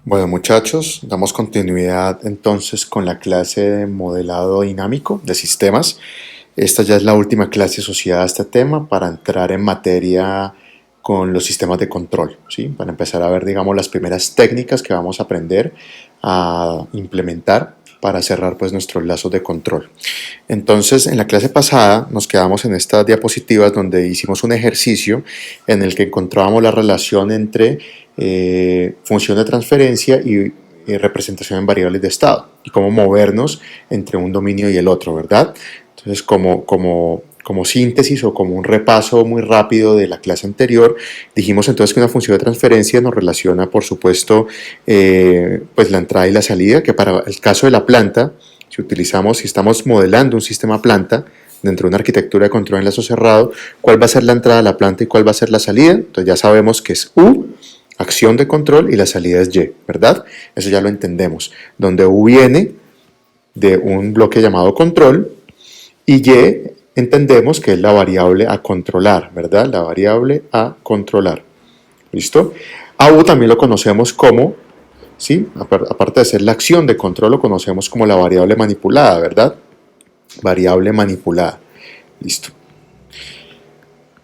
Bueno, muchachos, damos continuidad entonces con la clase de modelado dinámico de sistemas. Esta ya es la última clase asociada a este tema para entrar en materia con los sistemas de control, ¿sí? Para empezar a ver, digamos, las primeras técnicas que vamos a aprender a implementar para cerrar pues nuestros lazos de control. Entonces, en la clase pasada nos quedamos en estas diapositivas donde hicimos un ejercicio en el que encontrábamos la relación entre función de transferencia y representación en variables de estado y cómo movernos entre un dominio y el otro, ¿verdad? Entonces, como síntesis o como un repaso muy rápido de la clase anterior, dijimos entonces que una función de transferencia nos relaciona, por supuesto, pues la entrada y la salida, que para el caso de la planta, si estamos modelando un sistema planta dentro de una arquitectura de control en lazo cerrado, cuál va a ser la entrada de la planta y cuál va a ser la salida. Entonces ya sabemos que es U, acción de control, y la salida es Y, ¿verdad? Eso ya lo entendemos. Donde U viene de un bloque llamado control y Y entendemos que es la variable a controlar, ¿verdad? La variable a controlar. ¿Listo? A U también lo conocemos como, ¿sí? Aparte de ser la acción de control, lo conocemos como la variable manipulada, ¿verdad? Variable manipulada. Listo.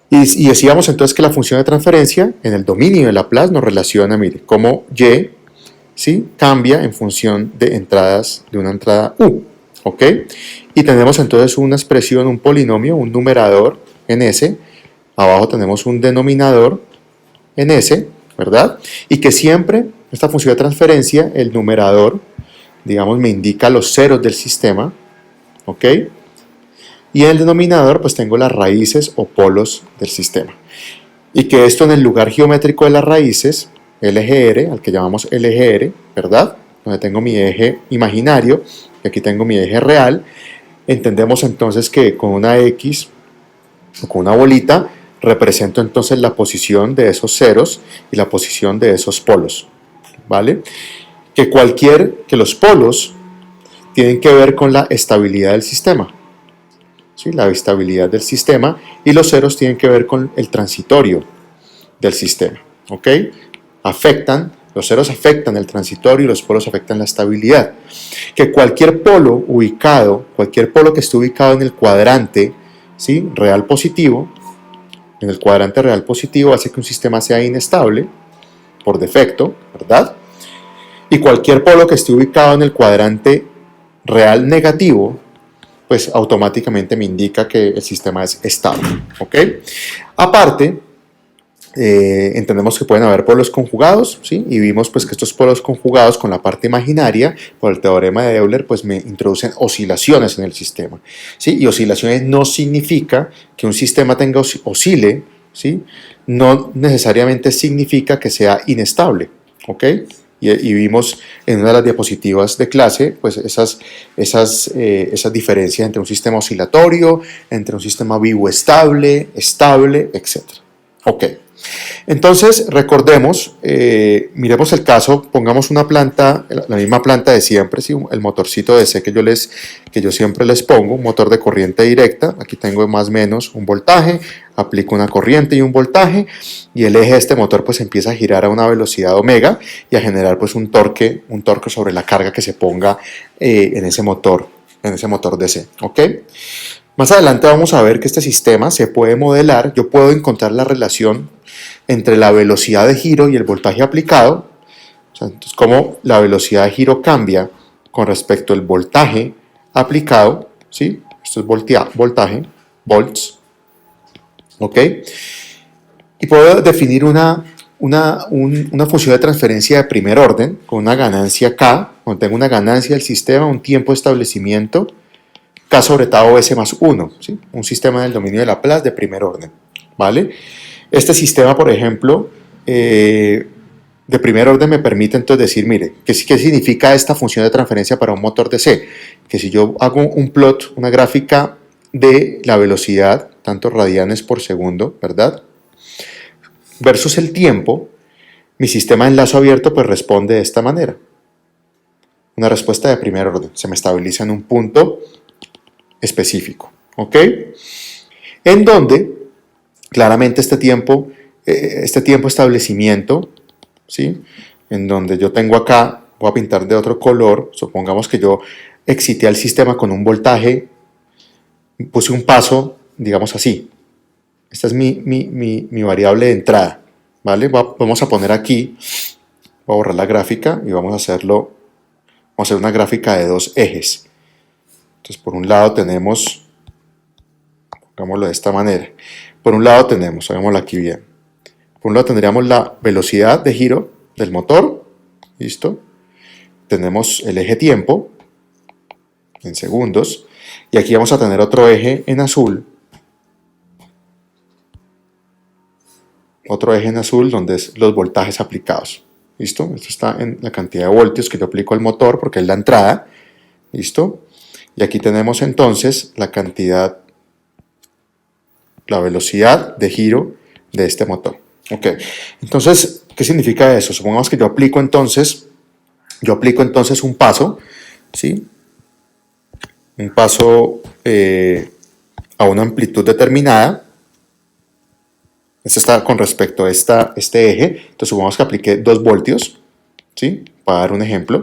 Y decíamos entonces que la función de transferencia en el dominio de Laplace nos relaciona, mire, como Y, ¿sí? Cambia en función de entradas, de una entrada U, ¿ok? Y tenemos entonces una expresión, un polinomio, un numerador en S, abajo tenemos un denominador en S, ¿verdad? Y que siempre, esta función de transferencia, el numerador, digamos, me indica los ceros del sistema, ¿ok? Y en el denominador pues tengo las raíces o polos del sistema. Y que esto en el lugar geométrico de las raíces, el eje R, al que llamamos el eje R, ¿verdad? Donde tengo mi eje imaginario y aquí tengo mi eje real, entendemos entonces que con una X o con una bolita represento entonces la posición de esos ceros y la posición de esos polos, ¿vale? Que los polos tienen que ver con la estabilidad del sistema, ¿sí? La estabilidad del sistema, y los ceros tienen que ver con el transitorio del sistema, ¿ok? Los ceros afectan el transitorio y los polos afectan la estabilidad. Que cualquier polo que esté ubicado en el cuadrante, ¿sí? Real positivo, en el cuadrante real positivo hace que un sistema sea inestable por defecto, ¿verdad? Y cualquier polo que esté ubicado en el cuadrante real negativo, pues automáticamente me indica que el sistema es estable, ¿ok? Aparte, entendemos que pueden haber polos conjugados, ¿sí? Y vimos pues que estos polos conjugados con la parte imaginaria, por el teorema de Euler, pues me introducen oscilaciones en el sistema, ¿sí? Y oscilaciones no significa que un sistema oscile, ¿sí? No necesariamente significa que sea inestable, ¿ok? Y vimos en una de las diapositivas de clase pues esas diferencias entre un sistema oscilatorio, entre un sistema vivo estable, etc. Ok. Entonces, recordemos, miremos el caso, pongamos una planta, la misma planta de siempre, ¿sí? El motorcito DC que yo siempre les pongo, un motor de corriente directa, aquí tengo más o menos un voltaje, aplico una corriente y un voltaje, y el eje de este motor pues empieza a girar a una velocidad omega y a generar pues un torque sobre la carga que se ponga en ese motor DC, ¿ok? Más adelante vamos a ver que este sistema se puede modelar, yo puedo encontrar la relación entre la velocidad de giro y el voltaje aplicado, o sea, entonces cómo la velocidad de giro cambia con respecto al voltaje aplicado, ¿sí? Esto es voltaje, volts, ¿ok? Y puedo definir una función de transferencia de primer orden con una ganancia K, donde tengo una ganancia del sistema, un tiempo de establecimiento, K sobre tau S más 1, ¿sí? Un sistema del dominio de Laplace de primer orden, ¿vale? Este sistema, por ejemplo, de primer orden me permite entonces decir, mire, ¿qué significa esta función de transferencia para un motor DC? Que si yo hago un plot, una gráfica de la velocidad, tantos radianes por segundo, ¿verdad? Versus el tiempo, mi sistema en lazo abierto pues responde de esta manera. Una respuesta de primer orden, se me estabiliza en un punto específico, ¿ok? En donde claramente este tiempo establecimiento, ¿sí? en donde yo tengo acá, voy a pintar de otro color, supongamos que yo excité al sistema con un voltaje, puse un paso, digamos así. Esta es mi variable de entrada, ¿vale? Vamos a poner aquí, voy a borrar la gráfica y vamos a hacer una gráfica de dos ejes. Entonces, por un lado tenemos, pongámoslo de esta manera, por un lado tenemos, hagámoslo aquí bien, por un lado tendríamos la velocidad de giro del motor, ¿listo? Tenemos el eje tiempo, en segundos, y aquí vamos a tener otro eje en azul, donde es los voltajes aplicados, ¿listo? Esto está en la cantidad de voltios que yo aplico al motor porque es la entrada, ¿listo? Y aquí tenemos entonces la cantidad, la velocidad de giro de este motor. Ok, entonces, ¿qué significa eso? Supongamos que yo aplico entonces un paso, ¿sí? Un paso a una amplitud determinada. Este está con respecto a este eje. Entonces, supongamos que apliqué 2 voltios, ¿sí? Para dar un ejemplo,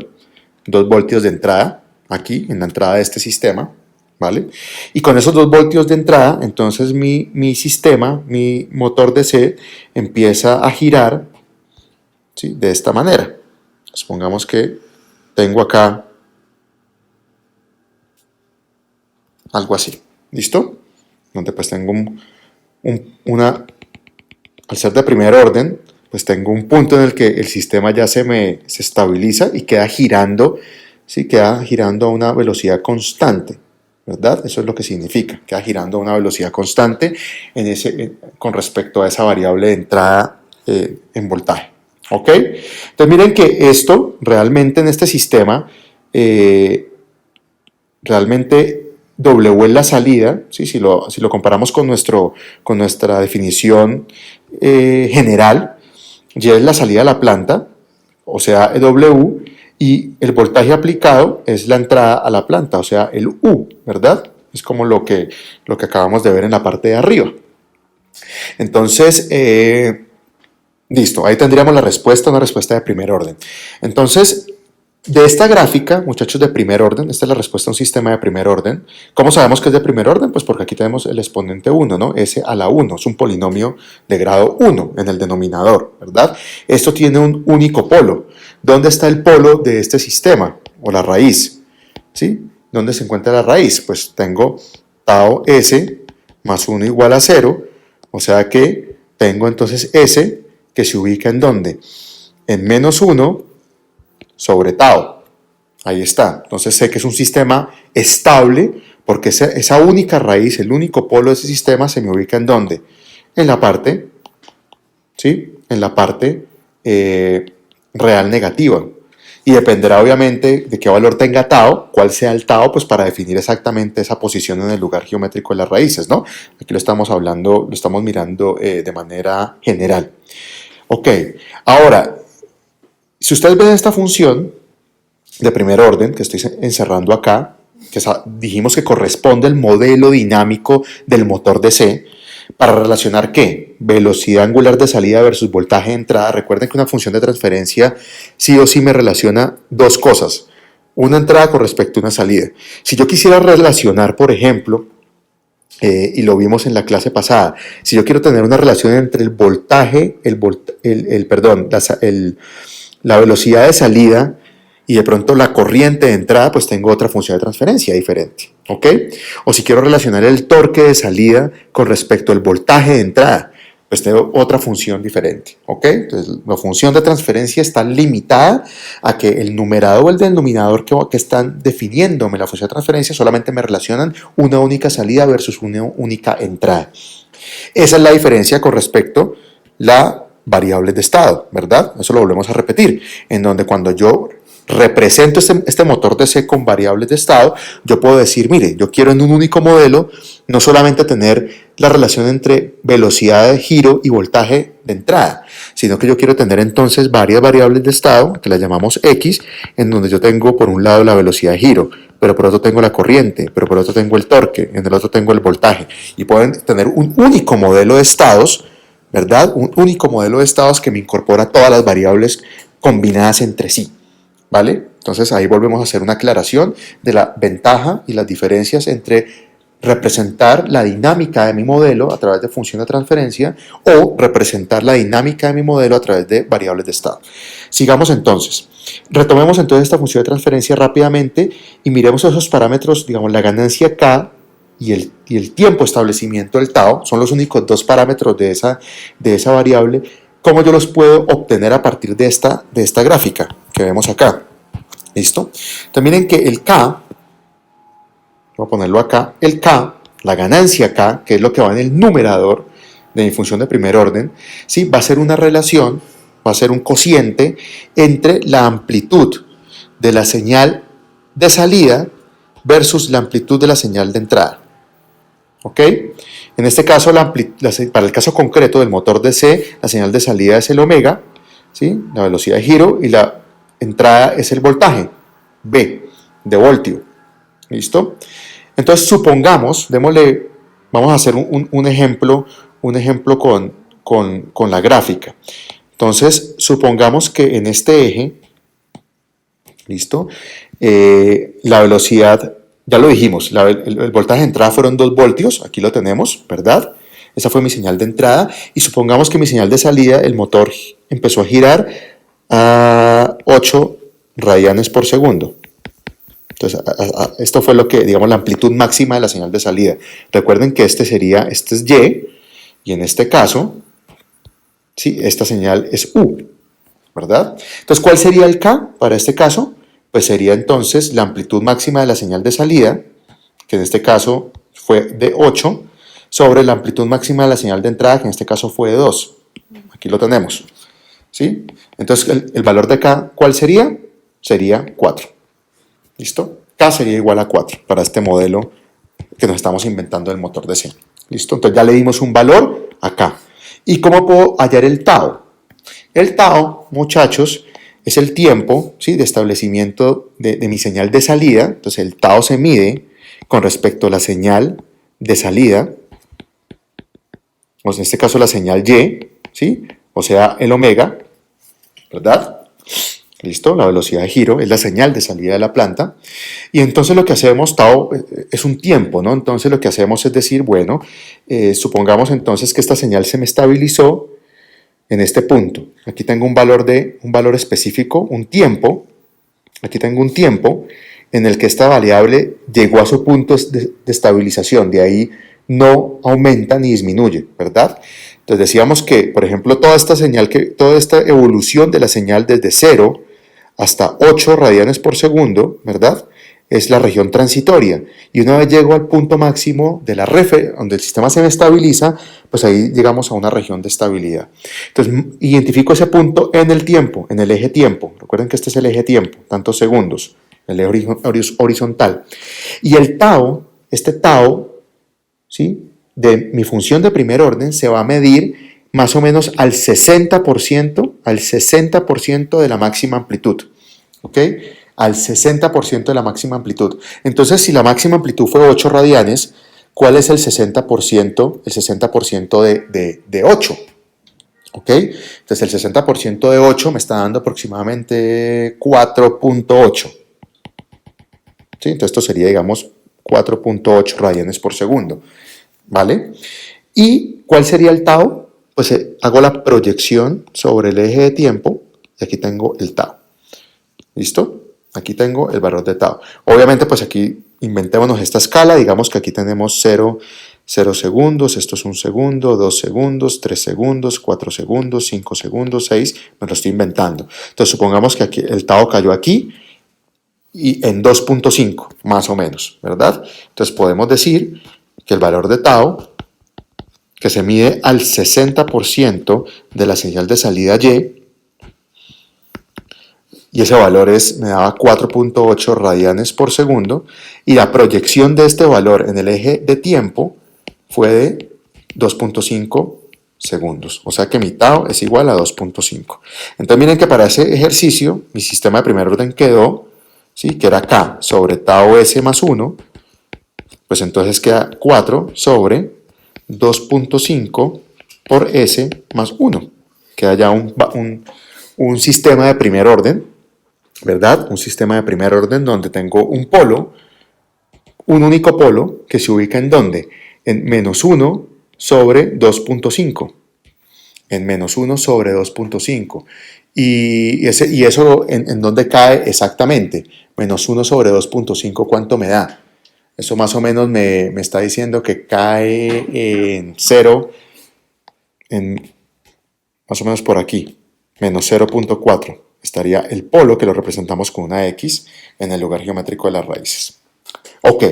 2 voltios de entrada aquí, en la entrada de este sistema, ¿vale? Y con esos 2 voltios de entrada, entonces mi sistema, mi motor DC, empieza a girar, ¿sí? De esta manera. Supongamos que tengo acá algo así, ¿listo? Donde pues tengo al ser de primer orden, pues tengo un punto en el que el sistema ya se estabiliza y queda girando, ¿sí? Queda girando a una velocidad constante, ¿verdad? Eso es lo que significa, queda girando a una velocidad constante con respecto a esa variable de entrada en voltaje, ¿ok? Entonces miren que esto realmente en este sistema, realmente W es la salida, ¿sí? Si lo comparamos con nuestra definición general, Y es la salida a la planta, o sea, W, y el voltaje aplicado es la entrada a la planta, o sea, el U, ¿verdad? Es como lo que acabamos de ver en la parte de arriba. Entonces, listo, ahí tendríamos una respuesta de primer orden. Entonces, de esta gráfica, muchachos, de primer orden, esta es la respuesta a un sistema de primer orden. ¿Cómo sabemos que es de primer orden? Pues porque aquí tenemos el exponente 1, ¿no? S a la 1, es un polinomio de grado 1 en el denominador, ¿verdad? Esto tiene un único polo. ¿Dónde está el polo de este sistema? O la raíz, ¿sí? ¿Dónde se encuentra la raíz? Pues tengo tau S más 1 igual a 0, o sea que tengo entonces S que se ubica ¿en dónde? En menos 1 sobre tau. Ahí está. Entonces sé que es un sistema estable porque esa única raíz, el único polo de ese sistema se me ubica ¿en dónde? En la parte, ¿sí? En la parte real negativa. Y dependerá obviamente de qué valor tenga tau, cuál sea el tau, pues para definir exactamente esa posición en el lugar geométrico de las raíces, ¿no? Aquí lo estamos mirando de manera general. Ok, ahora, si ustedes ven esta función de primer orden que estoy encerrando acá, que dijimos que corresponde al modelo dinámico del motor DC, para relacionar ¿qué? Velocidad angular de salida versus voltaje de entrada. Recuerden que una función de transferencia sí o sí me relaciona dos cosas, una entrada con respecto a una salida. Si yo quisiera relacionar, por ejemplo, y lo vimos en la clase pasada, si yo quiero tener una relación entre el voltaje, la velocidad de salida y de pronto la corriente de entrada, pues tengo otra función de transferencia diferente, ¿ok? O si quiero relacionar el torque de salida con respecto al voltaje de entrada, pues tengo otra función diferente, ¿ok? Entonces, la función de transferencia está limitada a que el numerador o el denominador que están definiéndome la función de transferencia solamente me relacionan una única salida versus una única entrada. Esa es la diferencia con respecto a la variable de estado, ¿verdad? Eso lo volvemos a repetir, en donde cuando yo represento este motor DC con variables de estado, yo puedo decir, mire, yo quiero en un único modelo no solamente tener la relación entre velocidad de giro y voltaje de entrada, sino que yo quiero tener entonces varias variables de estado, que las llamamos X, en donde yo tengo por un lado la velocidad de giro, pero por otro tengo la corriente, pero por otro tengo el torque, en el otro tengo el voltaje, y pueden tener un único modelo de estados, ¿verdad? Un único modelo de estados que me incorpora todas las variables combinadas entre sí, ¿vale? Entonces ahí volvemos a hacer una aclaración de la ventaja y las diferencias entre representar la dinámica de mi modelo a través de función de transferencia o representar la dinámica de mi modelo a través de variables de estado. Sigamos entonces. Retomemos entonces esta función de transferencia rápidamente y miremos esos parámetros, digamos, la ganancia K y el tiempo de establecimiento del tau, son los únicos dos parámetros de esa variable. ¿Cómo yo los puedo obtener a partir de esta gráfica que vemos acá? ¿Listo? Entonces miren que el K, voy a ponerlo acá, el K, la ganancia K, que es lo que va en el numerador de mi función de primer orden, ¿sí? Va a ser una relación, va a ser un cociente entre la amplitud de la señal de salida versus la amplitud de la señal de entrada. ¿Ok? En este caso, para el caso concreto del motor DC, la señal de salida es el omega, ¿sí? La velocidad de giro, y la entrada es el voltaje, V, de voltio. ¿Listo? Entonces, supongamos, vamos a hacer un ejemplo con la gráfica. Entonces, supongamos que en este eje, ¿listo? La velocidad, ya lo dijimos, el voltaje de entrada fueron 2 voltios, aquí lo tenemos, ¿verdad? Esa fue mi señal de entrada, y supongamos que mi señal de salida, el motor empezó a girar a 8 radianes por segundo. Entonces, esto fue lo que, digamos, la amplitud máxima de la señal de salida. Recuerden que este es Y, y en este caso, ¿sí? Esta señal es U, ¿verdad? Entonces, ¿cuál sería el K para este caso? Pues sería entonces la amplitud máxima de la señal de salida, que en este caso fue de 8, sobre la amplitud máxima de la señal de entrada, que en este caso fue de 2. Aquí lo tenemos, ¿sí? Entonces, el valor de K, ¿cuál sería? Sería 4. ¿Listo? K sería igual a 4 para este modelo que nos estamos inventando del motor DC. ¿Listo? Entonces ya le dimos un valor acá. ¿Y cómo puedo hallar el tau? El tau, muchachos, es el tiempo, ¿sí?, de establecimiento de mi señal de salida. Entonces el tau se mide con respecto a la señal de salida, o en este caso la señal Y, ¿sí?, o sea el omega, ¿verdad? ¿Listo? La velocidad de giro es la señal de salida de la planta. Y entonces lo que hacemos, tau es un tiempo, ¿no? Entonces lo que hacemos es decir, bueno, supongamos entonces que esta señal se me estabilizó en este punto. Aquí tengo un valor específico, un tiempo. Aquí tengo un tiempo en el que esta variable llegó a su punto de estabilización. De ahí no aumenta ni disminuye, ¿verdad? Entonces decíamos que, por ejemplo, toda esta evolución de la señal desde 0 hasta 8 radianes por segundo, ¿verdad?, es la región transitoria. Y una vez llego al punto máximo de la donde el sistema se estabiliza, pues ahí llegamos a una región de estabilidad. Entonces, identifico ese punto en el tiempo, en el eje tiempo. Recuerden que este es el eje tiempo, tantos segundos, el eje horizontal. Y el tau, este tau, ¿sí?, de mi función de primer orden se va a medir más o menos al 60% de la máxima amplitud, ¿ok? Al 60% de la máxima amplitud. Entonces, si la máxima amplitud fue 8 radianes, ¿cuál es el 60%? El 60% de 8, ¿ok? Entonces, el 60% de 8 me está dando aproximadamente 4.8, ¿sí? Entonces, esto sería, digamos, 4.8 radianes por segundo, ¿vale? ¿Y cuál sería el tau? Pues hago la proyección sobre el eje de tiempo y aquí tengo el tau. ¿Listo? Aquí tengo el valor de tau. Obviamente, pues aquí inventémonos esta escala. Digamos que aquí tenemos 0 segundos, esto es 1 segundo, 2 segundos, 3 segundos, 4 segundos, 5 segundos, 6. Me lo estoy inventando. Entonces, supongamos que aquí el tau cayó aquí y en 2.5, más o menos, ¿verdad? Entonces, podemos decir que el valor de tau, que se mide al 60% de la señal de salida y ese valor me daba 4.8 radianes por segundo, y la proyección de este valor en el eje de tiempo fue de 2.5 segundos, o sea que mi tau es igual a 2.5. Entonces miren que para ese ejercicio mi sistema de primer orden quedó, ¿sí?, que era K sobre tau S más 1, pues entonces queda 4 sobre 2.5 por S más 1. Queda ya un un sistema de primer orden, ¿verdad? Un sistema de primer orden donde tengo un polo, un único polo que se ubica en ¿dónde? En menos 1 sobre 2.5. En menos 1 sobre 2.5. Y eso en dónde cae exactamente. Menos 1 sobre 2.5, ¿cuánto me da? Eso más o menos me está diciendo que cae en 0, más o menos por aquí, menos 0.4. Estaría el polo, que lo representamos con una X, en el lugar geométrico de las raíces. Ok,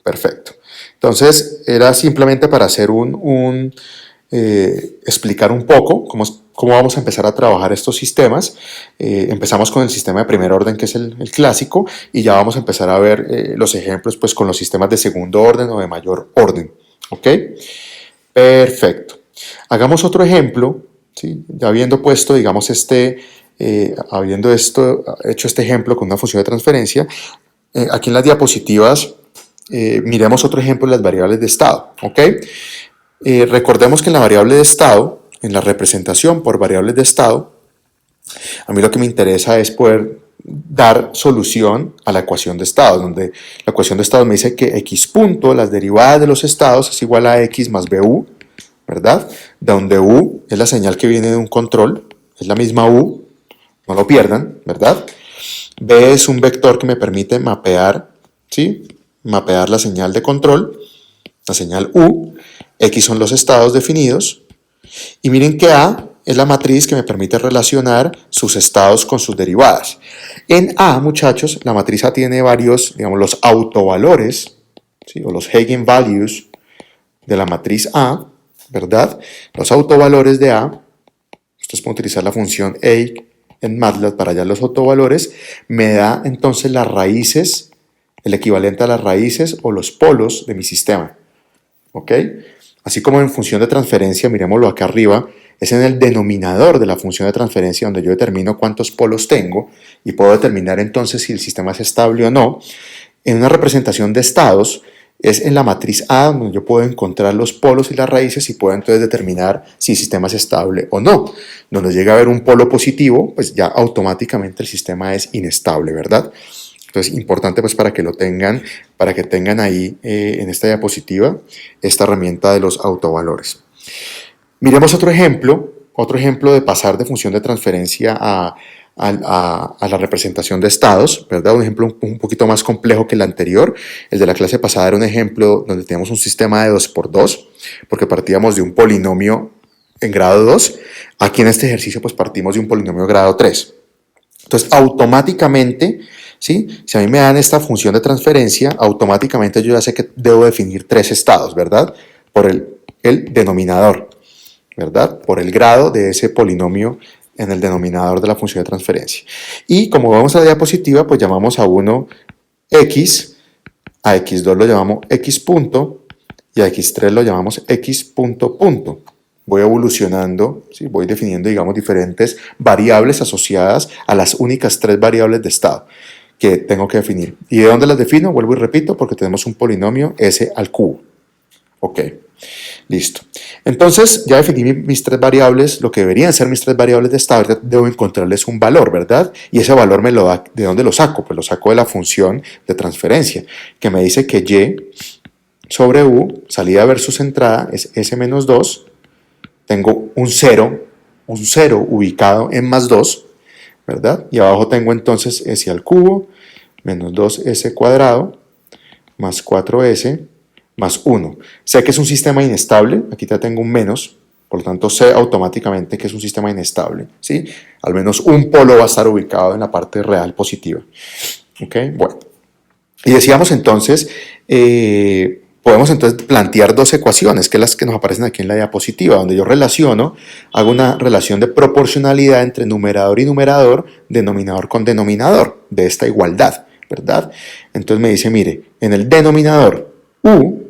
perfecto. Entonces, era simplemente para hacer explicar un poco cómo vamos a empezar a trabajar estos sistemas. Empezamos con el sistema de primer orden, que es el clásico, y ya vamos a empezar a ver los ejemplos pues, con los sistemas de segundo orden o de mayor orden. ¿Ok? Perfecto. Hagamos otro ejemplo, ¿sí? Ya habiendo puesto, digamos, habiendo hecho este ejemplo con una función de transferencia, aquí en las diapositivas miremos otro ejemplo de las variables de estado. ¿Ok? Recordemos que en la variable de estado, en la representación por variables de estado, a mí lo que me interesa es poder dar solución a la ecuación de estados, donde la ecuación de estados me dice que x punto, las derivadas de los estados, es igual a x más bu, ¿verdad? Donde u es la señal que viene de un control, es la misma u, no lo pierdan, ¿verdad? B es un vector que me permite mapear, ¿sí? Mapear la señal de control, la señal u. X son los estados definidos, y miren que A es la matriz que me permite relacionar sus estados con sus derivadas. En A, muchachos, la matriz A tiene varios, digamos, los autovalores, ¿sí? O los eigenvalues de la matriz A, ¿verdad? Los autovalores de A, ustedes pueden utilizar la función A en MATLAB para hallar los autovalores, me da entonces las raíces, el equivalente a las raíces o los polos de mi sistema. ¿Ok? Así como en función de transferencia, miremoslo acá arriba, es en el denominador de la función de transferencia donde yo determino cuántos polos tengo y puedo determinar entonces si el sistema es estable o no. En una representación de estados es en la matriz A donde yo puedo encontrar los polos y las raíces y puedo entonces determinar si el sistema es estable o no. Donde llega a haber un polo positivo, pues ya automáticamente el sistema es inestable, ¿verdad? Entonces, importante pues para que lo tengan, para que tengan ahí en esta diapositiva esta herramienta de los autovalores. Miremos otro ejemplo de pasar de función de transferencia a la representación de estados, ¿verdad? Un ejemplo un poquito más complejo que el anterior. El de la clase pasada era un ejemplo donde teníamos un sistema de 2×2, porque partíamos de un polinomio en grado 2. Aquí en este ejercicio pues partimos de un polinomio de grado 3. Entonces, automáticamente, ¿sí? Si a mí me dan esta función de transferencia, automáticamente yo ya sé que debo definir 3 estados, ¿verdad? Por el denominador, ¿verdad? Por el grado de ese polinomio en el denominador de la función de transferencia. Y como vamos a la diapositiva, pues llamamos a uno x, a x2 lo llamamos x punto y a x3 lo llamamos x punto punto. Voy evolucionando, ¿sí? Voy definiendo, digamos, diferentes variables asociadas a las únicas 3 variables de estado que tengo que definir. ¿Y de dónde las defino? Vuelvo y repito, porque tenemos un polinomio s al cubo. Ok, listo. Entonces, ya definí mis 3 variables, lo que deberían ser mis 3 variables de estado, debo encontrarles un valor, ¿verdad? Y ese valor me lo da, ¿de dónde lo saco? Pues lo saco de la función de transferencia, que me dice que y sobre u, salida versus entrada, es s menos 2, tengo un 0 ubicado en más 2, ¿verdad? Y abajo tengo entonces s al cubo menos 2s cuadrado más 4s más 1. Sé que es un sistema inestable, aquí ya tengo un menos, por lo tanto sé automáticamente que es un sistema inestable, ¿sí? Al menos un polo va a estar ubicado en la parte real positiva. ¿Ok? Bueno. Y decíamos entonces, podemos entonces plantear 2 ecuaciones, que es las que nos aparecen aquí en la diapositiva, donde yo hago una relación de proporcionalidad entre numerador y numerador, denominador con denominador, de esta igualdad, ¿verdad? Entonces me dice, mire, en el denominador u,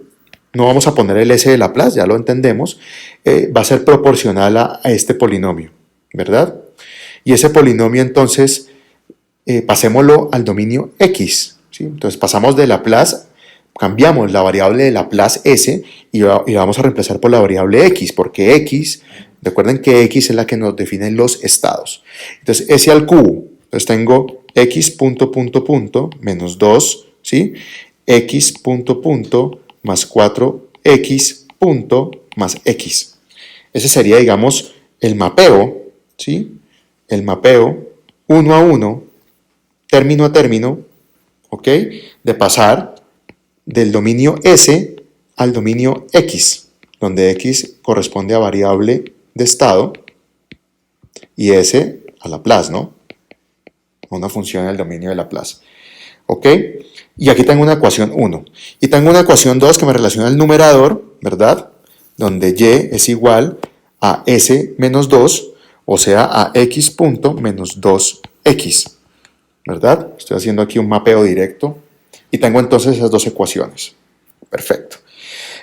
no vamos a poner el s de Laplace, ya lo entendemos, va a ser proporcional a este polinomio, ¿verdad? Y ese polinomio entonces, pasémoslo al dominio x, ¿sí? Entonces pasamos de Laplace, cambiamos la variable de Laplace s y vamos a reemplazar por la variable x, porque x Recuerden que x es la que nos define los estados. Entonces, s al cubo. Entonces tengo x punto punto punto menos 2, ¿sí? X punto punto más 4x punto más x. Ese sería, digamos, el mapeo, ¿sí? El mapeo 1 a 1, término a término, ¿ok? De pasar del dominio S al dominio X, donde X corresponde a variable de estado y S a Laplace, ¿no? A una función en el dominio de Laplace. ¿Ok? Y aquí tengo una ecuación 1. Y tengo una ecuación 2 que me relaciona el numerador, ¿verdad? Donde y es igual a S menos 2, o sea, a X punto menos 2X, ¿verdad? Estoy haciendo aquí un mapeo directo y tengo entonces esas dos ecuaciones. Perfecto.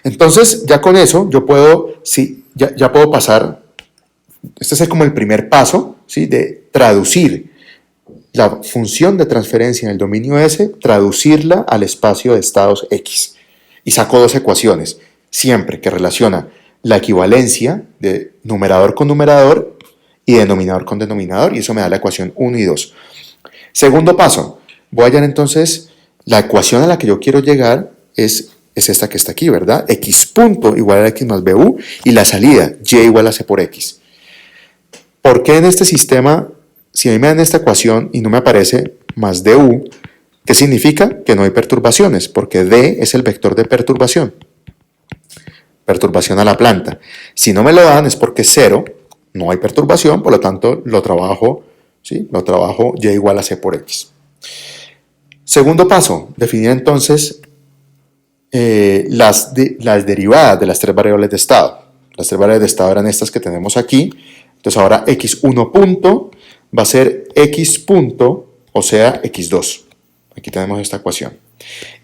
Entonces, ya con eso, yo puedo, sí, ya puedo pasar, este es como el primer paso, ¿sí? De traducir la función de transferencia en el dominio S, traducirla al espacio de estados X. Y saco dos ecuaciones, siempre que relaciona la equivalencia de numerador con numerador y denominador con denominador, y eso me da la ecuación 1 y 2. Segundo paso, voy a hallar entonces la ecuación a la que yo quiero llegar es esta que está aquí, ¿verdad? X punto igual a X más BU y la salida, Y igual a C por X. ¿Por qué en este sistema, si a mí me dan esta ecuación y no me aparece más DU, qué significa? Que no hay perturbaciones, porque D es el vector de perturbación. Perturbación a la planta. Si no me lo dan es porque es 0, no hay perturbación, por lo tanto lo trabajo, ¿sí? Lo trabajo Y igual a C por X. Segundo paso, definir entonces las derivadas de las tres variables de estado. Las tres variables de estado eran estas que tenemos aquí. Entonces ahora x1 punto va a ser x punto, o sea, x2. Aquí tenemos esta ecuación.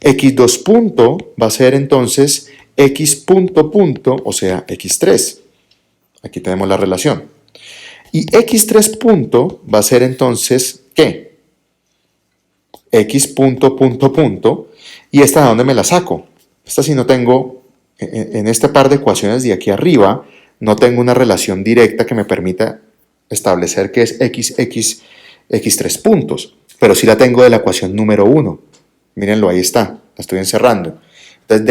x2 punto va a ser entonces x punto punto, o sea, x3. Aquí tenemos la relación. Y x3 punto va a ser entonces, ¿qué? X punto punto punto. ¿Y esta de dónde me la saco? Esta si no tengo, en este par de ecuaciones de aquí arriba, no tengo una relación directa que me permita establecer que es x3 puntos, pero sí la tengo de la ecuación número 1. Mírenlo, ahí está, la estoy encerrando. Entonces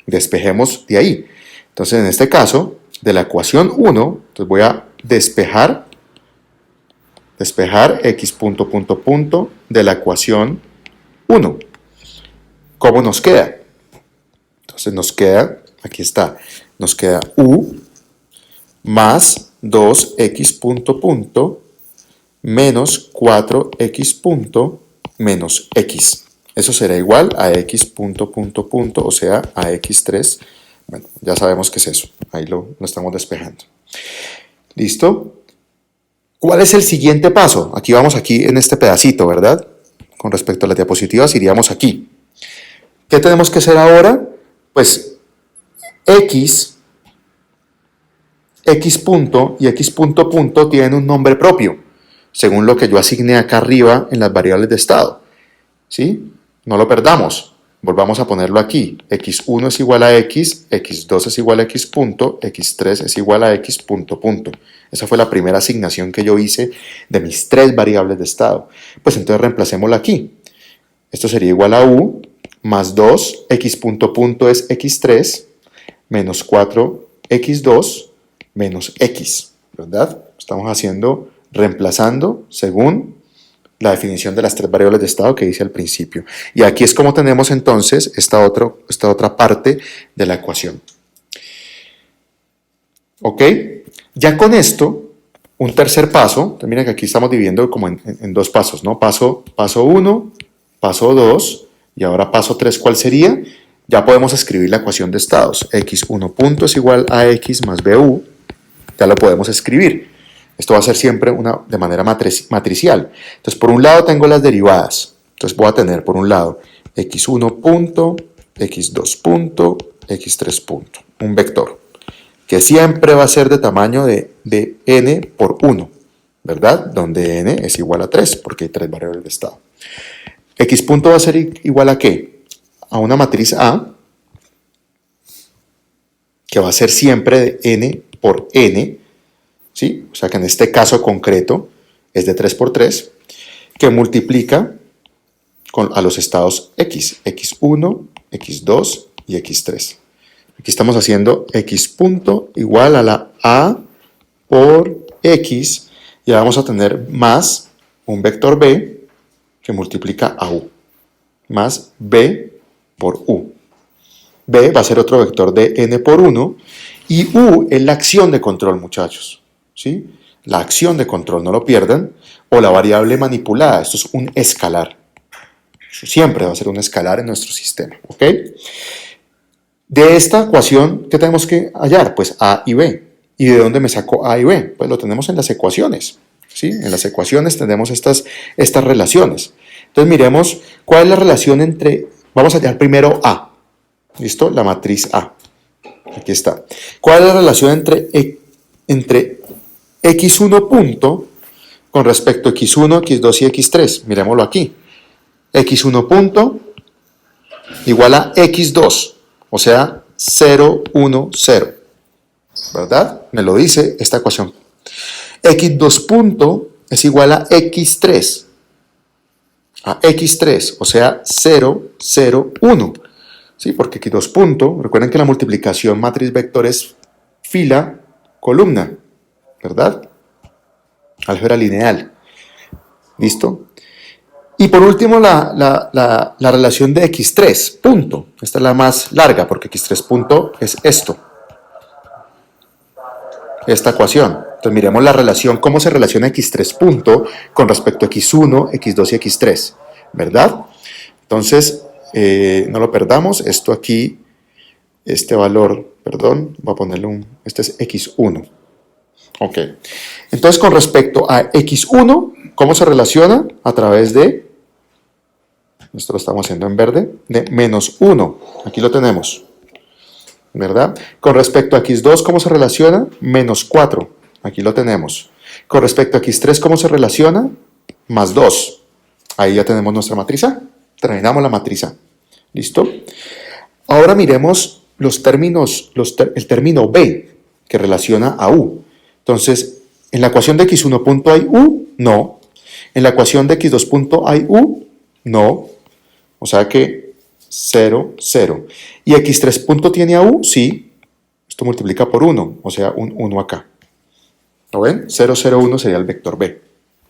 despejemos de ahí. Entonces en este caso, de la ecuación 1, entonces voy a despejar x punto punto punto de la ecuación 1. ¿Cómo nos queda? Entonces nos queda, aquí está, nos queda u más 2x punto punto menos 4x punto menos x. Eso será igual a x punto punto punto, o sea, a x3. Bueno, ya sabemos qué es eso. Ahí lo estamos despejando. ¿Listo? ¿Cuál es el siguiente paso? Aquí vamos aquí en este pedacito, ¿verdad? Con respecto a las diapositivas iríamos aquí. ¿Qué tenemos que hacer ahora? Pues x punto y x punto punto tienen un nombre propio, según lo que yo asigné acá arriba en las variables de estado. ¿Sí? No lo perdamos. Volvamos a ponerlo aquí. x1 es igual a x, x2 es igual a x punto, x3 es igual a x punto punto. Esa fue la primera asignación que yo hice de mis tres variables de estado. Pues entonces reemplacémosla aquí. Esto sería igual a u más 2, x punto punto es x3, menos 4, x2, menos x, ¿verdad? Estamos haciendo, reemplazando según la definición de las tres variables de estado que hice al principio. Y aquí es como tenemos entonces esta otra parte de la ecuación. ¿Ok? Ya con esto, un tercer paso, miren que aquí estamos dividiendo como en dos pasos, ¿no? Paso 1, paso 2, y ahora paso 3, ¿cuál sería? Ya podemos escribir la ecuación de estados. x1 punto es igual a x más bu, ya lo podemos escribir. Esto va a ser siempre de manera matricial. Entonces, por un lado tengo las derivadas. Entonces, voy a tener, por un lado, x1 punto, x2 punto, x3 punto. Un vector, que siempre va a ser de tamaño de n por 1, ¿verdad? Donde n es igual a 3, porque hay tres variables de estado. X punto va a ser igual a ¿qué? A una matriz A, que va a ser siempre de n por n, ¿sí? O sea que en este caso concreto es de 3 por 3, que multiplica a los estados x, x1, x2 y x3. Aquí estamos haciendo x punto igual a la a por x, y vamos a tener más un vector b que multiplica a u, más b por u. B va a ser otro vector de n por 1, y u es la acción de control, muchachos, ¿sí? La acción de control, no lo pierdan, o la variable manipulada. Esto es un escalar. Eso siempre va a ser un escalar en nuestro sistema, ¿ok? De esta ecuación, ¿qué tenemos que hallar? Pues a y b. ¿Y de dónde me saco a y b? Pues lo tenemos en las ecuaciones, ¿sí? En las ecuaciones tenemos estas relaciones. Entonces miremos cuál es la relación entre, vamos a hallar primero a, ¿listo? La matriz A. Aquí está. ¿Cuál es la relación entre x1 punto con respecto a x1, x2 y x3? Miremoslo aquí. x1 punto igual a x2, o sea, 0, 1, 0. ¿Verdad? Me lo dice esta ecuación. x2 punto es igual a x3. A x3, o sea, 0, 0, 1. ¿Sí? Porque x2 punto, recuerden que la multiplicación matriz vector es fila, columna, ¿verdad? Álgebra lineal. ¿Listo? Y por último, la relación de x3 punto. Esta es la más larga, porque x3 punto es esto. Esta ecuación. Entonces miremos la relación, cómo se relaciona x3 punto con respecto a x1, x2 y x3, ¿verdad? Entonces, no lo perdamos, esto aquí, este valor, perdón, voy a ponerle este es x1. Ok, entonces con respecto a x1, ¿cómo se relaciona? A través de, esto lo estamos haciendo en verde, de menos 1, aquí lo tenemos, ¿verdad? Con respecto a x2, ¿cómo se relaciona? Menos 4, aquí lo tenemos. Con respecto a x3, ¿cómo se relaciona? Más 2, ahí ya tenemos nuestra matriz A. Terminamos la matriz A. ¿Listo? Ahora miremos los términos, el término B, que relaciona a U. Entonces, ¿en la ecuación de x1 punto hay U? No. ¿En la ecuación de x2 punto hay U? No. O sea que 0, 0. ¿Y x3 punto tiene a U? Sí. Esto multiplica por 1, o sea, un 1 acá. ¿Lo ven? 0, 0, 1 sería el vector B.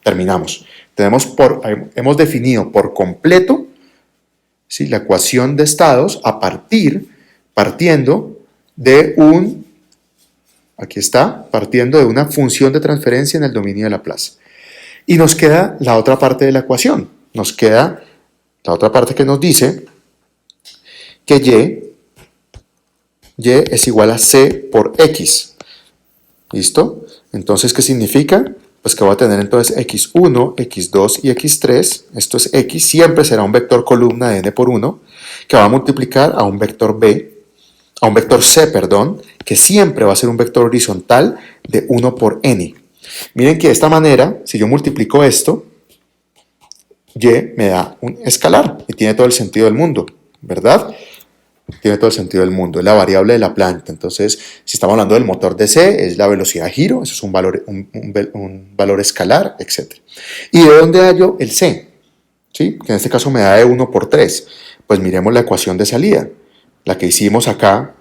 Terminamos. Hemos definido por completo, ¿sí?, la ecuación de estados partiendo de partiendo de una función de transferencia en el dominio de Laplace. Y nos queda la otra parte de la ecuación. Nos queda la otra parte que nos dice que y es igual a c por x. ¿Listo? Entonces, ¿qué significa? Pues que voy a tener entonces x1, x2 y x3, esto es x, siempre será un vector columna de n por 1, que va a multiplicar a un vector c, que siempre va a ser un vector horizontal de 1 por n. Miren que de esta manera, si yo multiplico esto, y me da un escalar, y tiene todo el sentido del mundo, ¿verdad? Tiene todo el sentido del mundo, es la variable de la planta. Entonces, si estamos hablando del motor de C, es la velocidad de giro, eso es un valor escalar, etc. ¿Y de dónde hallo el C? ¿Sí? Que en este caso me da de 1 por 3. Pues miremos la ecuación de salida, la que hicimos acá,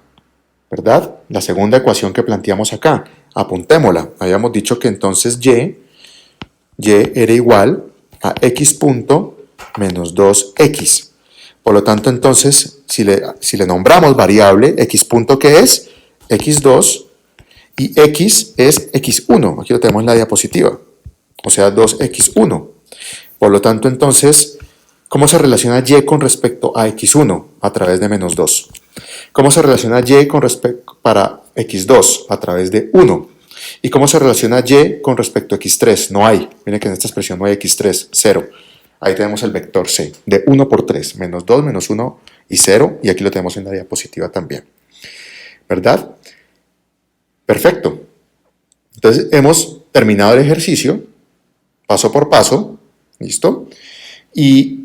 ¿verdad? La segunda ecuación que planteamos acá, apuntémosla. Habíamos dicho que entonces y era igual a x punto menos 2x. Por lo tanto, entonces, si le nombramos variable, x punto, ¿qué es? x2, y x es x1. Aquí lo tenemos en la diapositiva. O sea, 2x1. Por lo tanto, entonces, ¿cómo se relaciona y con respecto a x1? A través de menos 2. ¿Cómo se relaciona y con respecto para x2? A través de 1. ¿Y cómo se relaciona y con respecto a x3? No hay. Miren que en esta expresión no hay x3, 0. Ahí tenemos el vector C, de 1 por 3, menos 2, menos 1 y 0, y aquí lo tenemos en la diapositiva también. ¿Verdad? Perfecto. Entonces, hemos terminado el ejercicio, paso por paso, ¿listo? Y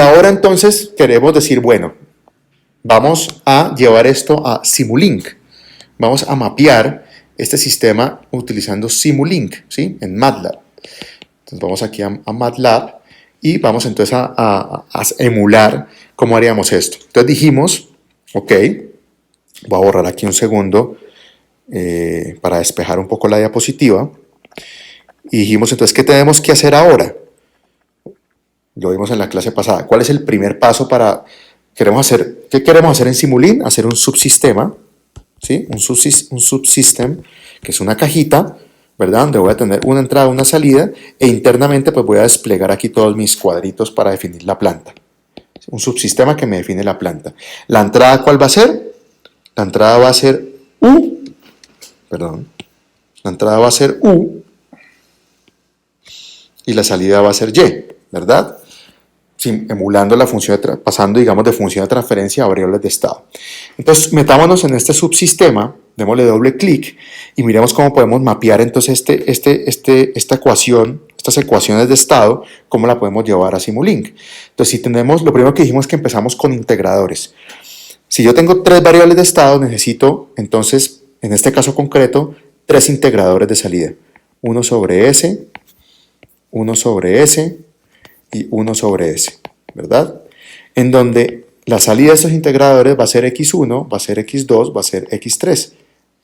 ahora entonces queremos decir, bueno, vamos a llevar esto a Simulink. Vamos a mapear este sistema utilizando Simulink, ¿sí? En MATLAB. Entonces vamos aquí a MATLAB y vamos entonces a emular cómo haríamos esto. Entonces dijimos, ok, voy a borrar aquí un segundo para despejar un poco la diapositiva. Y dijimos entonces, ¿qué tenemos que hacer ahora? Lo vimos en la clase pasada. ¿Cuál es el primer paso para... ¿Qué queremos hacer en Simulink? Hacer un subsistema, ¿sí? Un subsystem, que es una cajita, ¿verdad? Donde voy a tener una entrada, una salida, e internamente pues voy a desplegar aquí todos mis cuadritos para definir la planta. Un subsistema que me define la planta. ¿La entrada cuál va a ser? La entrada va a ser U, perdón. La entrada va a ser U y la salida va a ser Y, ¿verdad? Emulando la función, pasando, digamos, de función de transferencia a variables de estado. Entonces, metámonos en este subsistema, démosle doble clic y miremos cómo podemos mapear entonces esta ecuación, estas ecuaciones de estado, cómo la podemos llevar a Simulink. Entonces, si tenemos, lo primero que dijimos es que empezamos con integradores. Si yo tengo 3 variables de estado, necesito, entonces, en este caso concreto, 3 integradores de salida. 1 sobre S, 1 sobre S, y 1 sobre S, ¿verdad? En donde la salida de estos integradores va a ser x1, va a ser x2, va a ser x3.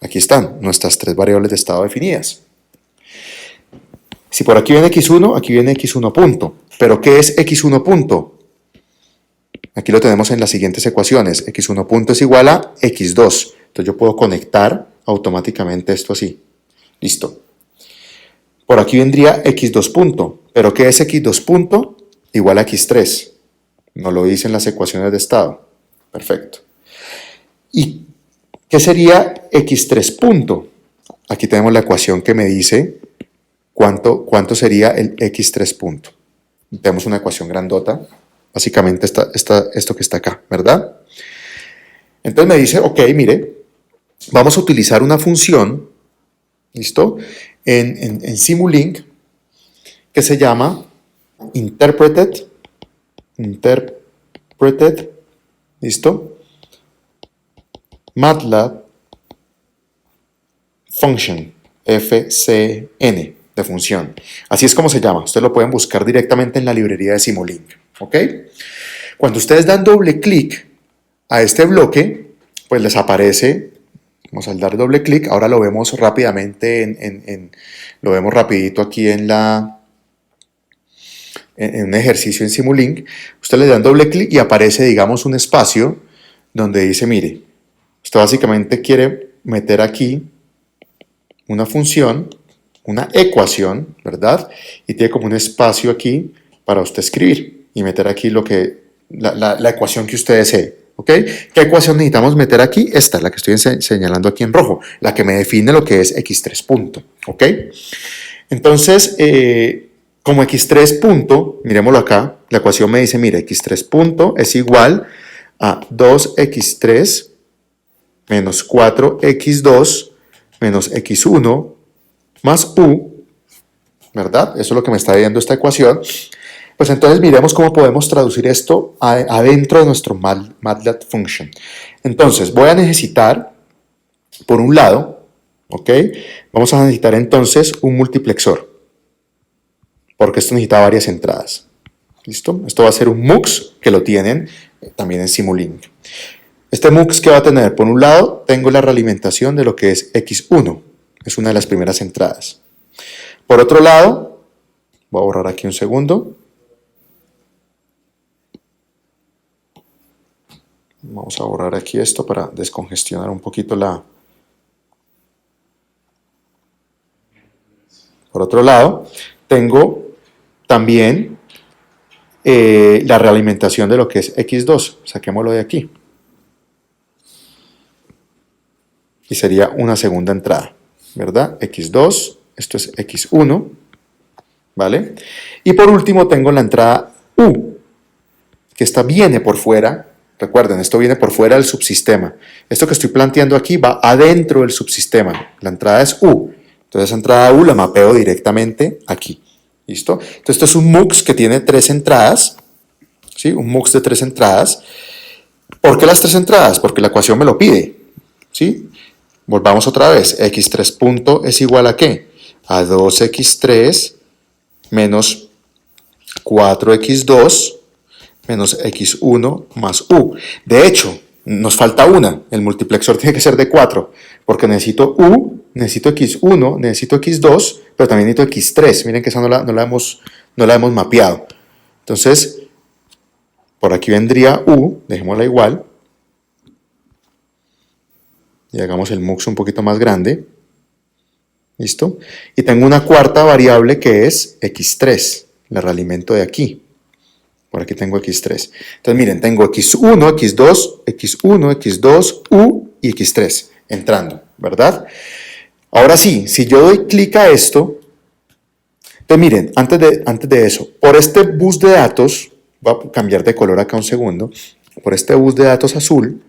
Aquí están nuestras 3 variables de estado definidas. Si por aquí viene x1, aquí viene x1 punto. ¿Pero qué es x1 punto? Aquí lo tenemos en las siguientes ecuaciones. x1 punto es igual a x2. Entonces yo puedo conectar automáticamente esto así. Listo. Por aquí vendría x2 punto. ¿Pero qué es x2 punto? Igual a x3. Nos lo dicen las ecuaciones de estado. Perfecto. ¿Y qué sería x3 punto? Aquí tenemos la ecuación que me dice cuánto sería el x3 punto. Tenemos una ecuación grandota. Básicamente esto que está acá, ¿verdad? Entonces me dice, ok, mire, vamos a utilizar una función, ¿listo? En Simulink, que se llama interpreted, ¿listo? MATLAB function, FCN, de función. Así es como se llama. Ustedes lo pueden buscar directamente en la librería de Simulink, ¿ok? Cuando ustedes dan doble clic a este bloque, pues les aparece, vamos a dar doble clic, ahora lo vemos rápidamente, lo vemos rapidito aquí en un ejercicio en Simulink. Ustedes le dan doble clic y aparece, digamos, un espacio donde dice, mire, usted básicamente quiere meter aquí una función, una ecuación, ¿verdad? Y tiene como un espacio aquí para usted escribir y meter aquí la ecuación que usted desee, ¿ok? ¿Qué ecuación necesitamos meter aquí? Esta es la que estoy señalando aquí en rojo, la que me define lo que es x3 punto, ¿ok? Entonces, como x3 punto, miremoslo acá, la ecuación me dice, mire, x3 punto es igual a 2x3 menos 4x2 menos x1 más u, ¿verdad? Eso es lo que me está dando esta ecuación. Pues entonces miremos cómo podemos traducir esto adentro de nuestro MATLAB function. Entonces voy a necesitar, por un lado, ¿ok? Vamos a necesitar entonces un multiplexor, porque esto necesita varias entradas. ¿Listo? Esto va a ser un MUX, que lo tienen también en Simulink. Este MUX, ¿qué va a tener? Por un lado, tengo la realimentación de lo que es x1. Es una de las primeras entradas. Por otro lado, voy a borrar aquí un segundo. Vamos a borrar aquí esto para descongestionar un poquito la... Por otro lado, tengo también la realimentación de lo que es x2. Saquémoslo de aquí. Y sería una segunda entrada, ¿verdad? x2, esto es x1, ¿vale? Y por último tengo la entrada u, que esta viene por fuera. Recuerden, esto viene por fuera del subsistema. Esto que estoy planteando aquí va adentro del subsistema. La entrada es u. Entonces esa entrada u la mapeo directamente aquí. ¿Listo? Entonces esto es un MUX que tiene 3 entradas. ¿Sí? Un MUX de 3 entradas. ¿Por qué las 3 entradas? Porque la ecuación me lo pide. ¿Sí? Volvamos otra vez. X3 punto es igual a ¿qué? A 2x3 menos 4x2 menos x1 más u. De hecho, nos falta una. El multiplexor tiene que ser de 4, porque necesito u, necesito x1, necesito x2, pero también necesito x3. Miren que esa no la hemos mapeado. Entonces, por aquí vendría u, dejémosla igual. Y hagamos el mux un poquito más grande. ¿Listo? Y tengo una cuarta variable que es x3. La realimento de aquí. Por aquí tengo x3. Entonces miren, tengo x1, x2, x1, x2, u y x3 entrando, ¿verdad? Ahora sí, si yo doy clic a esto, entonces miren, antes de eso, por este bus de datos, voy a cambiar de color acá un segundo, por este bus de datos azul,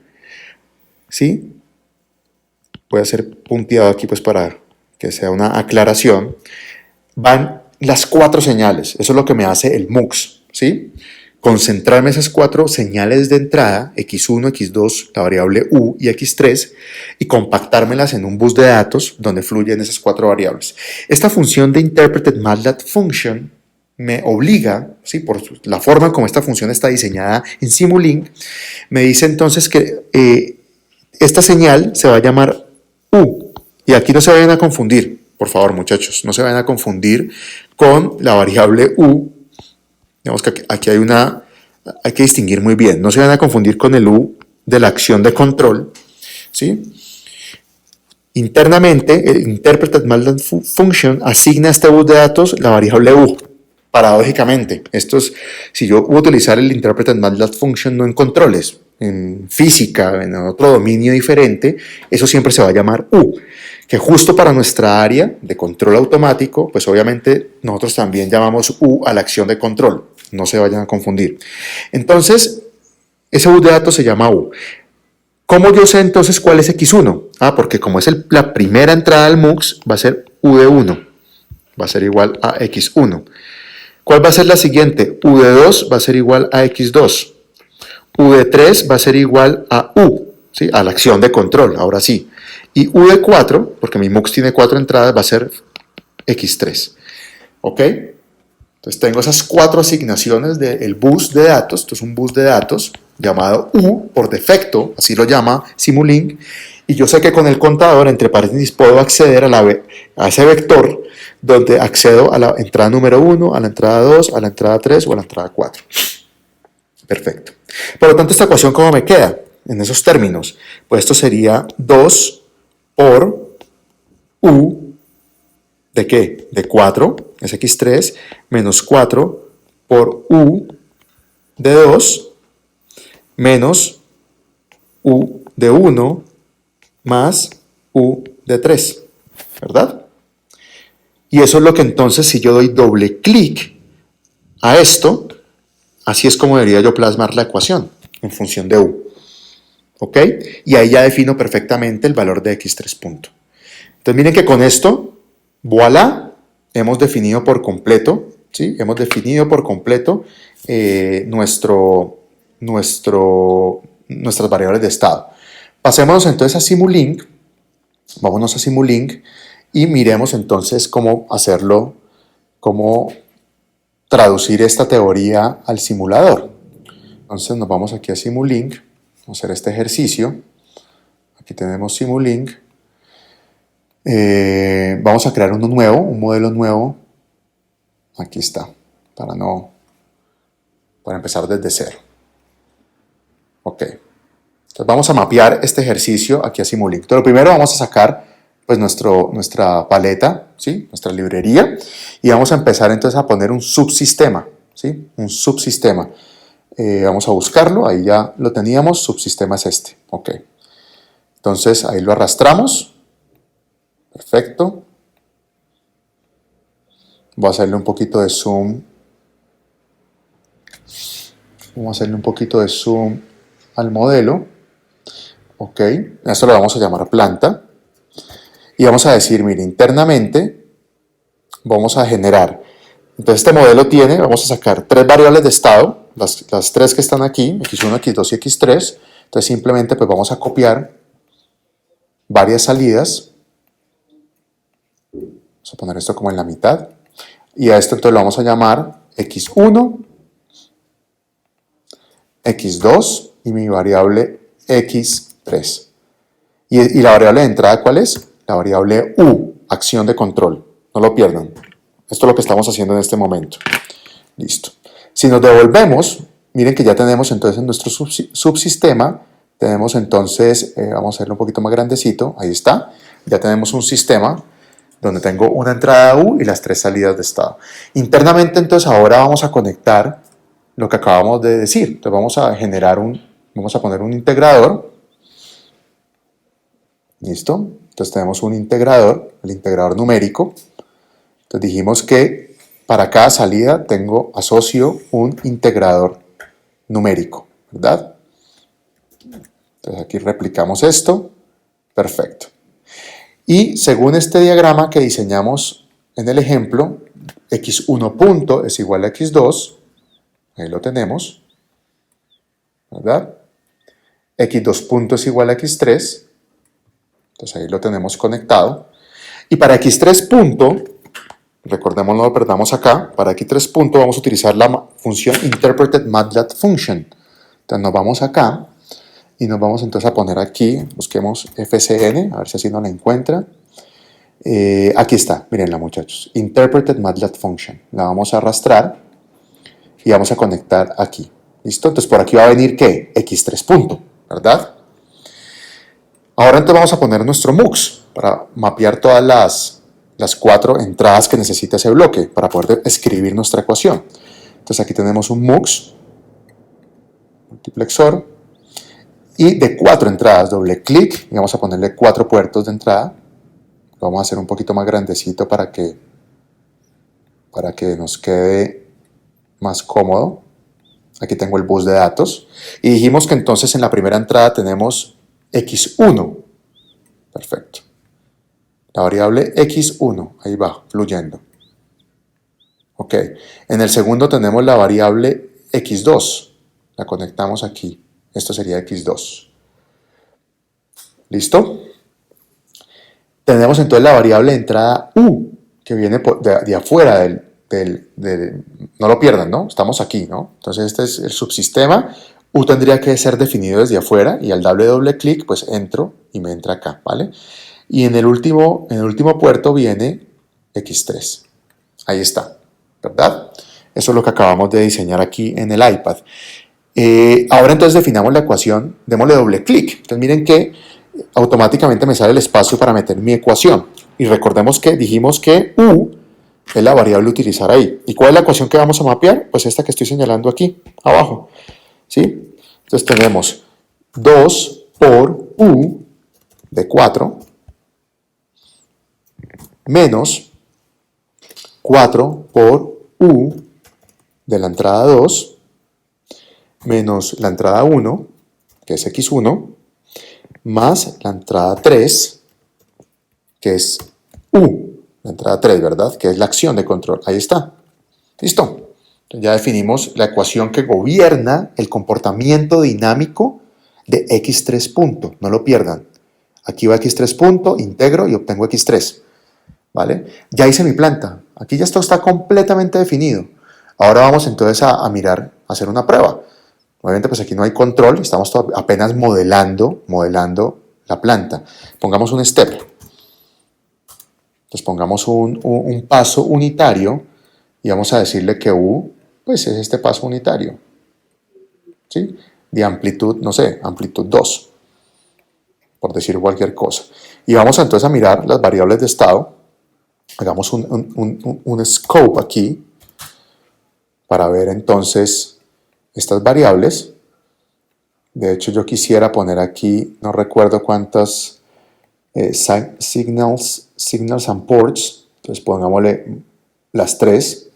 ¿sí? Voy a hacer punteado aquí pues para que sea una aclaración, van las 4 señales, eso es lo que me hace el MUX, ¿sí? Concentrarme esas 4 señales de entrada, x1, x2, la variable u y x3, y compactármelas en un bus de datos donde fluyen esas 4 variables. Esta función de Interpreted MATLAB Function me obliga, ¿sí? Por la forma como esta función está diseñada en Simulink, me dice entonces que esta señal se va a llamar u, y aquí no se vayan a confundir, por favor muchachos, no se vayan a confundir con la variable u. Digamos que aquí hay que distinguir muy bien, no se vayan a confundir con el u de la acción de control, ¿sí? Internamente, el Interpreted MATLAB Function asigna a este bus de datos la variable u. Paradójicamente, si yo voy a utilizar el Interpreted MATLAB Function no en controles, en física, en otro dominio diferente, eso siempre se va a llamar u, que justo para nuestra área de control automático, pues obviamente nosotros también llamamos u a la acción de control, no se vayan a confundir. Entonces, ese bus de datos se llama u. ¿Cómo yo sé entonces cuál es x1? Porque como es la primera entrada al MUX, va a ser u de 1, va a ser igual a x1. ¿Cuál va a ser la siguiente? u de 2 va a ser igual a x2. u de 3 va a ser igual a u, ¿sí? A la acción de control, ahora sí. Y u de 4, porque mi MUX tiene 4 entradas, va a ser x3. ¿Ok? Entonces tengo esas 4 asignaciones del bus de datos. Esto es un bus de datos llamado u por defecto, así lo llama Simulink. Y yo sé que con el contador, entre paréntesis, puedo acceder a ese vector donde accedo a la entrada número 1, a la entrada 2, a la entrada 3 o a la entrada 4. Perfecto. Por lo tanto, esta ecuación, ¿cómo me queda? En esos términos, pues esto sería 2 por u ¿de qué? De 4, es x3, menos 4 por u de 2, menos u de 1, más u de 3, ¿verdad? Y eso es lo que entonces, si yo doy doble clic a esto, así es como debería yo plasmar la ecuación en función de u. ¿Ok? Y ahí ya defino perfectamente el valor de x3 punto. Entonces miren que con esto, voilà, hemos definido por completo, ¿sí? Hemos definido por completo nuestras variables de estado. Pasémonos entonces a Simulink, vámonos a Simulink y miremos entonces cómo hacerlo, cómo traducir esta teoría al simulador. Entonces nos vamos aquí a Simulink, vamos a hacer este ejercicio. Aquí tenemos Simulink. Vamos a crear uno nuevo, un modelo nuevo. Aquí está, para empezar desde cero. Ok. Entonces vamos a mapear este ejercicio aquí a Simulink. Entonces, primero vamos a sacar pues nuestra paleta, ¿sí? Nuestra librería, y vamos a empezar entonces a poner un subsistema, ¿sí? Un subsistema. Vamos a buscarlo, ahí ya lo teníamos, subsistema es este. Ok. Entonces ahí lo arrastramos. Perfecto. Voy a hacerle un poquito de zoom. Vamos a hacerle un poquito de zoom al modelo. Ok. Esto lo vamos a llamar planta. Y vamos a decir, mire, internamente vamos a generar. Entonces este modelo tiene, vamos a sacar 3 variables de estado, las 3 que están aquí, x1, x2 y x3. Entonces simplemente pues vamos a copiar varias salidas. Vamos a poner esto como en la mitad. Y a esto entonces lo vamos a llamar x1, x2 y mi variable x3. ¿Y la variable de entrada cuál es? La variable u, acción de control. No lo pierdan. Esto es lo que estamos haciendo en este momento. Listo. Si nos devolvemos, miren que ya tenemos entonces en nuestro subsistema, tenemos entonces, vamos a hacerlo un poquito más grandecito, ahí está, ya tenemos un sistema donde tengo una entrada U y las 3 salidas de estado. Internamente entonces ahora vamos a conectar lo que acabamos de decir. Entonces vamos a vamos a poner un integrador. ¿Listo? Entonces tenemos un integrador, el integrador numérico. Entonces dijimos que para cada salida asocio un integrador numérico, ¿verdad? Entonces aquí replicamos esto. Perfecto. Y según este diagrama que diseñamos en el ejemplo, x1 punto es igual a x2, ahí lo tenemos, ¿verdad? x2 punto es igual a x3, entonces ahí lo tenemos conectado. Y para x3 punto, recordemos, no lo perdamos acá, para x3 punto vamos a utilizar la función InterpretedMATLAB_Function. Entonces nos vamos acá y nos vamos entonces a poner aquí, busquemos FCN, a ver si así nos la encuentra. Aquí está, mírenla muchachos, InterpretedMATLAB_Function. La vamos a arrastrar y vamos a conectar aquí. ¿Listo? Entonces por aquí va a venir ¿qué? X3 punto, ¿verdad? Ahora entonces vamos a poner nuestro MUX para mapear todas las 4 entradas que necesita ese bloque para poder escribir nuestra ecuación. Entonces aquí tenemos un MUX, multiplexor, y de 4 entradas, doble clic, y vamos a ponerle 4 puertos de entrada. Lo vamos a hacer un poquito más grandecito para que nos quede más cómodo. Aquí tengo el bus de datos. Y dijimos que entonces en la primera entrada tenemos x1. Perfecto. La variable x1, ahí va, fluyendo. Ok. En el segundo tenemos la variable x2. La conectamos aquí. Esto sería x2. ¿Listo? Tenemos entonces la variable de entrada u, que viene de afuera no lo pierdan, ¿no? Estamos aquí, ¿no? Entonces este es el subsistema. U tendría que ser definido desde afuera y al darle doble clic, pues entro y me entra acá, ¿vale? Y en el último puerto viene x3. Ahí está, ¿verdad? Eso es lo que acabamos de diseñar aquí en el iPad. Ahora entonces definamos la ecuación, démosle doble clic. Entonces miren que automáticamente me sale el espacio para meter mi ecuación. Y recordemos que dijimos que u es la variable a utilizar ahí. ¿Y cuál es la ecuación que vamos a mapear? Pues esta que estoy señalando aquí, abajo. ¿Sí? Entonces tenemos 2 por u de 4 menos 4 por u de la entrada 2 menos la entrada 1, que es x1, más la entrada 3, que es u, la entrada 3, ¿verdad? Que es la acción de control. Ahí está. ¿Listo? Ya definimos la ecuación que gobierna el comportamiento dinámico de x3 punto. No lo pierdan. Aquí va x3 punto, integro y obtengo x3. ¿Vale? Ya hice mi planta. Aquí ya esto está completamente definido. Ahora vamos entonces a mirar, a hacer una prueba. Obviamente pues aquí no hay control, estamos apenas modelando la planta. Pongamos un step. Entonces pongamos un paso unitario y vamos a decirle que u pues es este paso unitario. ¿Sí? De amplitud, no sé, amplitud 2. Por decir cualquier cosa. Y vamos entonces a mirar las variables de estado. Hagamos un scope aquí para ver entonces estas variables. De hecho yo quisiera poner aquí, no recuerdo cuántas signals and ports, entonces pongámosle las 3,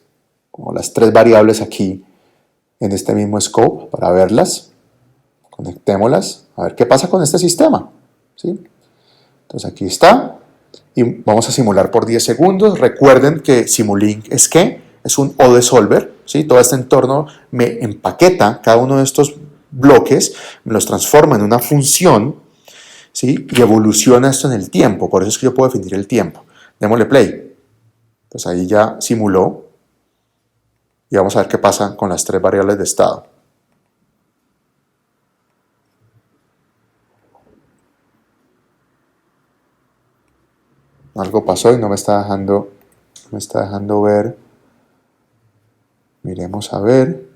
como las 3 variables aquí en este mismo scope para verlas. Conectémoslas, a ver qué pasa con este sistema. ¿Sí? Entonces aquí está. Y vamos a simular por 10 segundos. Recuerden que Simulink es ¿qué? Es un ODE solver. ¿Sí? Todo este entorno me empaqueta cada uno de estos bloques, me los transforma en una función ¿sí? Y evoluciona esto en el tiempo, por eso es que yo puedo definir el tiempo. Démosle play. Entonces ahí ya simuló y vamos a ver qué pasa con las tres variables de estado. Algo pasó y no me está dejando ver. Miremos a ver.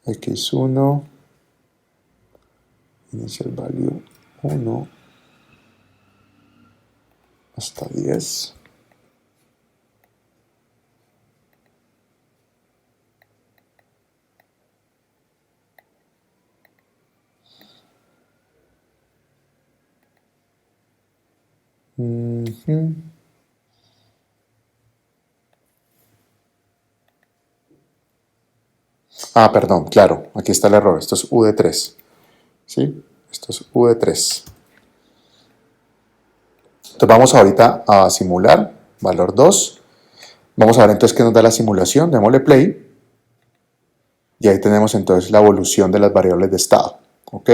X1, initial value 1 hasta 10. Ah, perdón, claro, aquí está el error. Esto es U de 3. ¿Sí? Esto es U de 3. Entonces vamos ahorita a simular, valor 2. Vamos a ver entonces qué nos da la simulación. Démosle play. Y ahí tenemos entonces la evolución de las variables de estado. ¿Ok?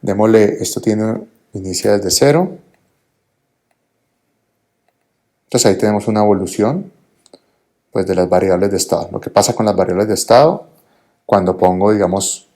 Démosle, esto inicia desde 0. Entonces ahí tenemos una evolución pues, de las variables de estado. Lo que pasa con las variables de estado cuando pongo, digamos,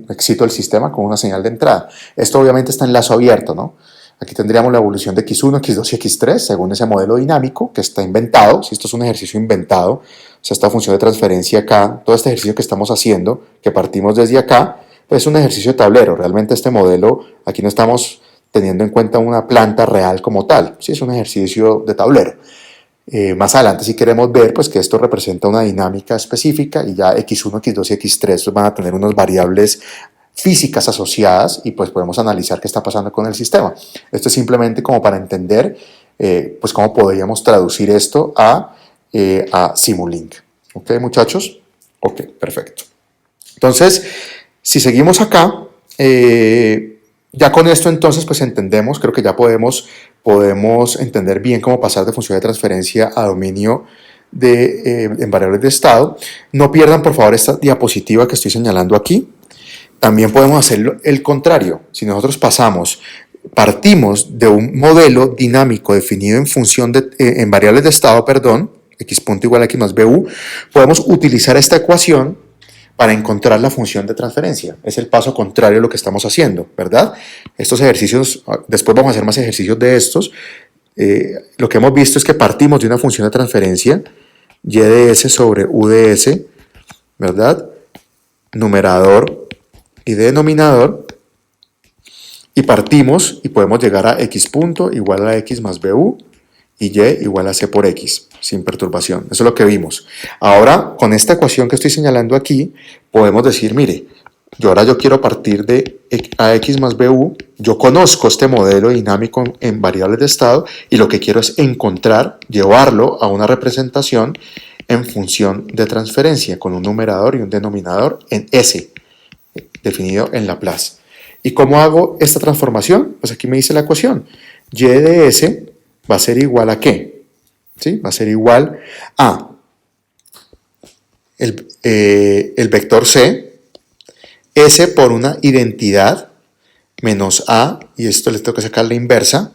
excito el sistema con una señal de entrada. Esto obviamente está en lazo abierto, ¿no? Aquí tendríamos la evolución de X1, X2 y X3 según ese modelo dinámico que está inventado. Si esto es un ejercicio inventado, o sea, esta función de transferencia acá, todo este ejercicio que estamos haciendo, que partimos desde acá, pues es un ejercicio de tablero. Realmente este modelo, aquí no estamos teniendo en cuenta una planta real como tal. Sí, es un ejercicio de tablero. Más adelante si queremos ver pues, que esto representa una dinámica específica y ya X1, X2 y X3 pues, van a tener unas variables físicas asociadas y pues podemos analizar qué está pasando con el sistema. Esto es simplemente como para entender pues cómo podríamos traducir esto a Simulink. ¿Ok, muchachos? Ok, perfecto. Entonces, si seguimos acá, ya con esto entonces pues entendemos, creo que ya podemos entender bien cómo pasar de función de transferencia a dominio en variables de estado. No pierdan por favor esta diapositiva que estoy señalando aquí. También podemos hacer el contrario. Si nosotros partimos de un modelo dinámico definido en variables de estado, x punto igual a x más bu, podemos utilizar esta ecuación para encontrar la función de transferencia. Es el paso contrario a lo que estamos haciendo, ¿verdad? Estos ejercicios, después vamos a hacer más ejercicios de estos. Lo que hemos visto es que partimos de una función de transferencia, y de s sobre u de s, ¿verdad? Numerador y denominador, y partimos y podemos llegar a x punto igual a x más bu y y igual a c por x, sin perturbación. Eso es lo que vimos. Ahora, con esta ecuación que estoy señalando aquí, podemos decir, mire, yo quiero partir de ax más bu, yo conozco este modelo dinámico en variables de estado y lo que quiero es llevarlo a una representación en función de transferencia con un numerador y un denominador en S, definido en Laplace. ¿Y cómo hago esta transformación? Pues aquí me dice la ecuación. Y de S va a ser igual a ¿qué? ¿Sí? Va a ser igual a el vector C, S por una identidad, menos A, y esto le tengo que sacar la inversa,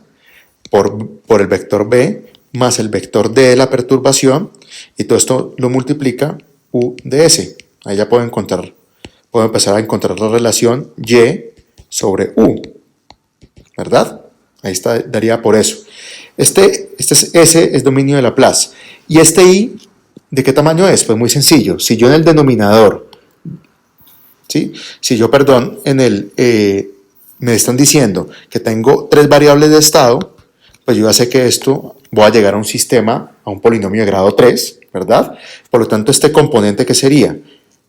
por el vector B, más el vector D de la perturbación, y todo esto lo multiplica U de S. Ahí ya puedo empezar a encontrar la relación Y sobre U, ¿verdad? Ahí daría por eso. Este S es dominio de Laplace. ¿Y este I de qué tamaño es? Pues muy sencillo. Si yo en el denominador, ¿sí? Me están diciendo que tengo tres variables de estado, pues yo ya sé que voy a llegar a un sistema, a un polinomio de grado 3, ¿verdad? Por lo tanto, este componente, ¿qué sería?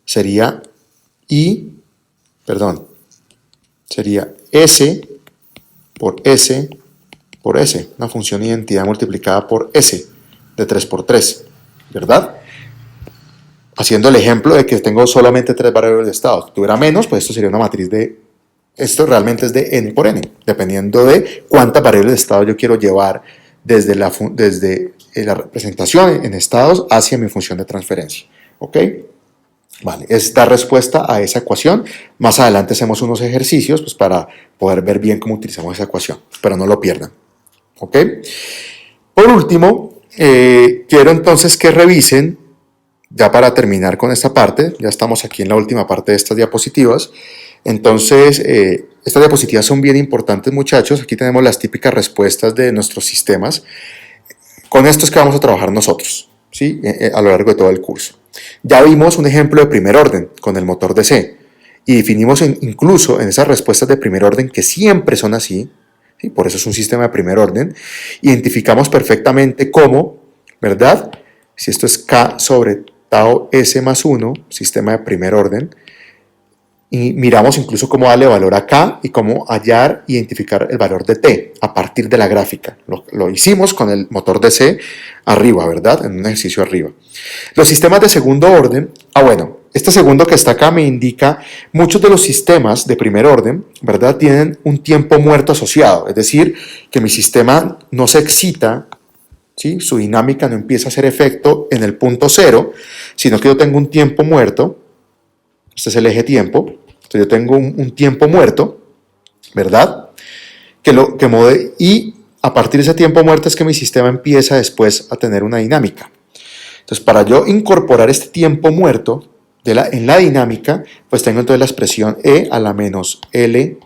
Sería S por S por S, una función de identidad multiplicada por S, de 3 por 3, ¿verdad? Haciendo el ejemplo de que tengo solamente tres variables de estado. Si tuviera menos, pues esto sería una matriz esto realmente es de n por n, dependiendo de cuántas variables de estado yo quiero llevar desde la representación en estados hacia mi función de transferencia, ¿ok? Vale, es dar respuesta a esa ecuación. Más adelante hacemos unos ejercicios pues, para poder ver bien cómo utilizamos esa ecuación, pero no lo pierdan. ¿Ok? Por último, quiero entonces que revisen, ya para terminar con esta parte, ya estamos aquí en la última parte de estas diapositivas. Entonces, estas diapositivas son bien importantes, muchachos. Aquí tenemos las típicas respuestas de nuestros sistemas. Con esto es que vamos a trabajar nosotros, ¿sí? A lo largo de todo el curso. Ya vimos un ejemplo de primer orden con el motor DC y definimos incluso en esas respuestas de primer orden que siempre son así, ¿sí? Por eso es un sistema de primer orden. Identificamos perfectamente cómo, ¿verdad? Si esto es K sobre tau S más 1, sistema de primer orden, y miramos incluso cómo darle valor a K y cómo hallar, identificar el valor de T a partir de la gráfica. Lo hicimos con el motor DC arriba, ¿verdad? En un ejercicio arriba. Los sistemas de segundo orden, bueno, este segundo que está acá me indica muchos de los sistemas de primer orden, ¿verdad? Tienen un tiempo muerto asociado, es decir, que mi sistema no se excita, ¿sí? Su dinámica no empieza a hacer efecto en el punto cero, sino que yo tengo un tiempo muerto. Este es el eje tiempo. Entonces yo tengo un tiempo muerto, ¿verdad? Y a partir de ese tiempo muerto es que mi sistema empieza después a tener una dinámica. Entonces para yo incorporar este tiempo muerto en la dinámica, pues tengo entonces la expresión E a la menos L,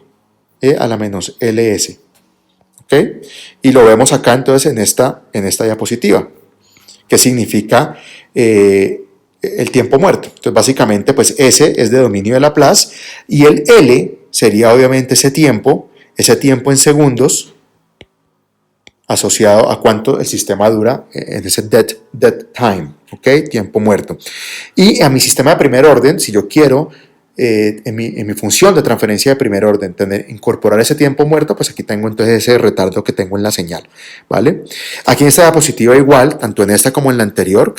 E a la menos LS. ¿Ok? Y lo vemos acá entonces en esta diapositiva, que significa el tiempo muerto. Entonces básicamente pues S es de dominio de Laplace y el L sería obviamente ese tiempo en segundos asociado a cuánto el sistema dura en ese dead time, ¿ok? Tiempo muerto. Y a mi sistema de primer orden, si yo quiero en mi función de transferencia de primer orden incorporar ese tiempo muerto, pues aquí tengo entonces ese retardo que tengo en la señal, ¿vale? Aquí en esta diapositiva igual, tanto en esta como en la anterior,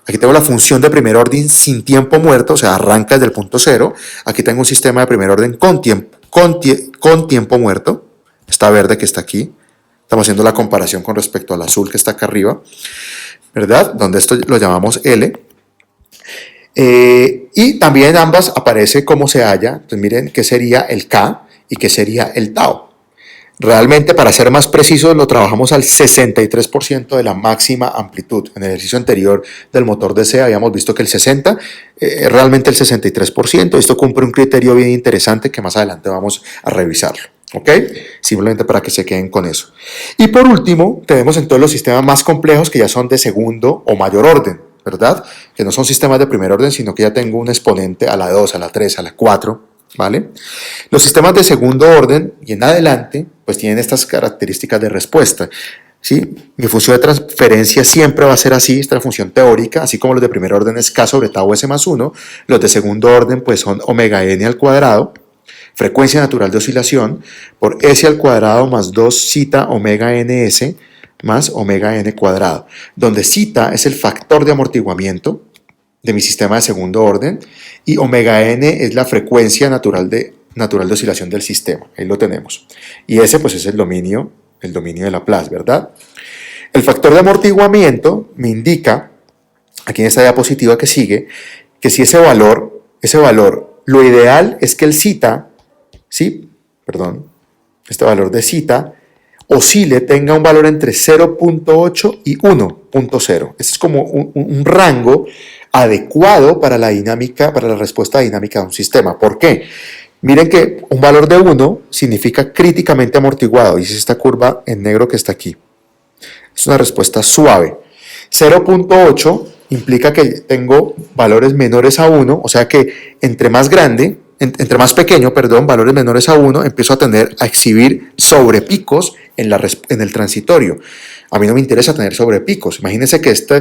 aquí tengo la función de primer orden sin tiempo muerto, o sea, arranca desde el punto cero. Aquí tengo un sistema de primer orden con tiempo muerto, esta verde que está aquí. Estamos haciendo la comparación con respecto al azul que está acá arriba, ¿verdad? Donde esto lo llamamos L. Y también en ambas aparece cómo se halla. Entonces miren qué sería el K y qué sería el tau. Realmente, para ser más precisos, lo trabajamos al 63% de la máxima amplitud. En el ejercicio anterior del motor DC habíamos visto que el 60% es realmente el 63%. Esto cumple un criterio bien interesante que más adelante vamos a revisarlo. ¿Ok? Simplemente para que se queden con eso. Y por último, tenemos entonces los sistemas más complejos que ya son de segundo o mayor orden, ¿verdad? Que no son sistemas de primer orden, sino que ya tengo un exponente a la 2, a la 3, a la 4, ¿vale? Los sistemas de segundo orden y en adelante, pues tienen estas características de respuesta, ¿sí? Mi función de transferencia siempre va a ser así, esta es la función teórica, así como los de primer orden es K sobre tau S más 1, los de segundo orden pues son omega n al cuadrado, frecuencia natural de oscilación, por S al cuadrado más 2 zeta omega ns más omega n cuadrado, donde zeta es el factor de amortiguamiento de mi sistema de segundo orden y omega n es la frecuencia natural de oscilación del sistema. Ahí lo tenemos. Y ese pues es el dominio de Laplace, ¿verdad? El factor de amortiguamiento me indica, aquí en esta diapositiva que sigue, que si ese valor, lo ideal es que el zeta, este valor de zeta, oscile, tenga un valor entre 0.8 y 1.0. Este es como un rango adecuado para la dinámica, para la respuesta dinámica de un sistema. ¿Por qué? Miren que un valor de 1 significa críticamente amortiguado, y es esta curva en negro que está aquí. Es una respuesta suave. 0.8 implica que tengo valores menores a 1, o sea que entre más pequeño, valores menores a 1, empiezo a exhibir sobrepicos en el transitorio. A mí no me interesa tener sobrepicos. Imagínense que esto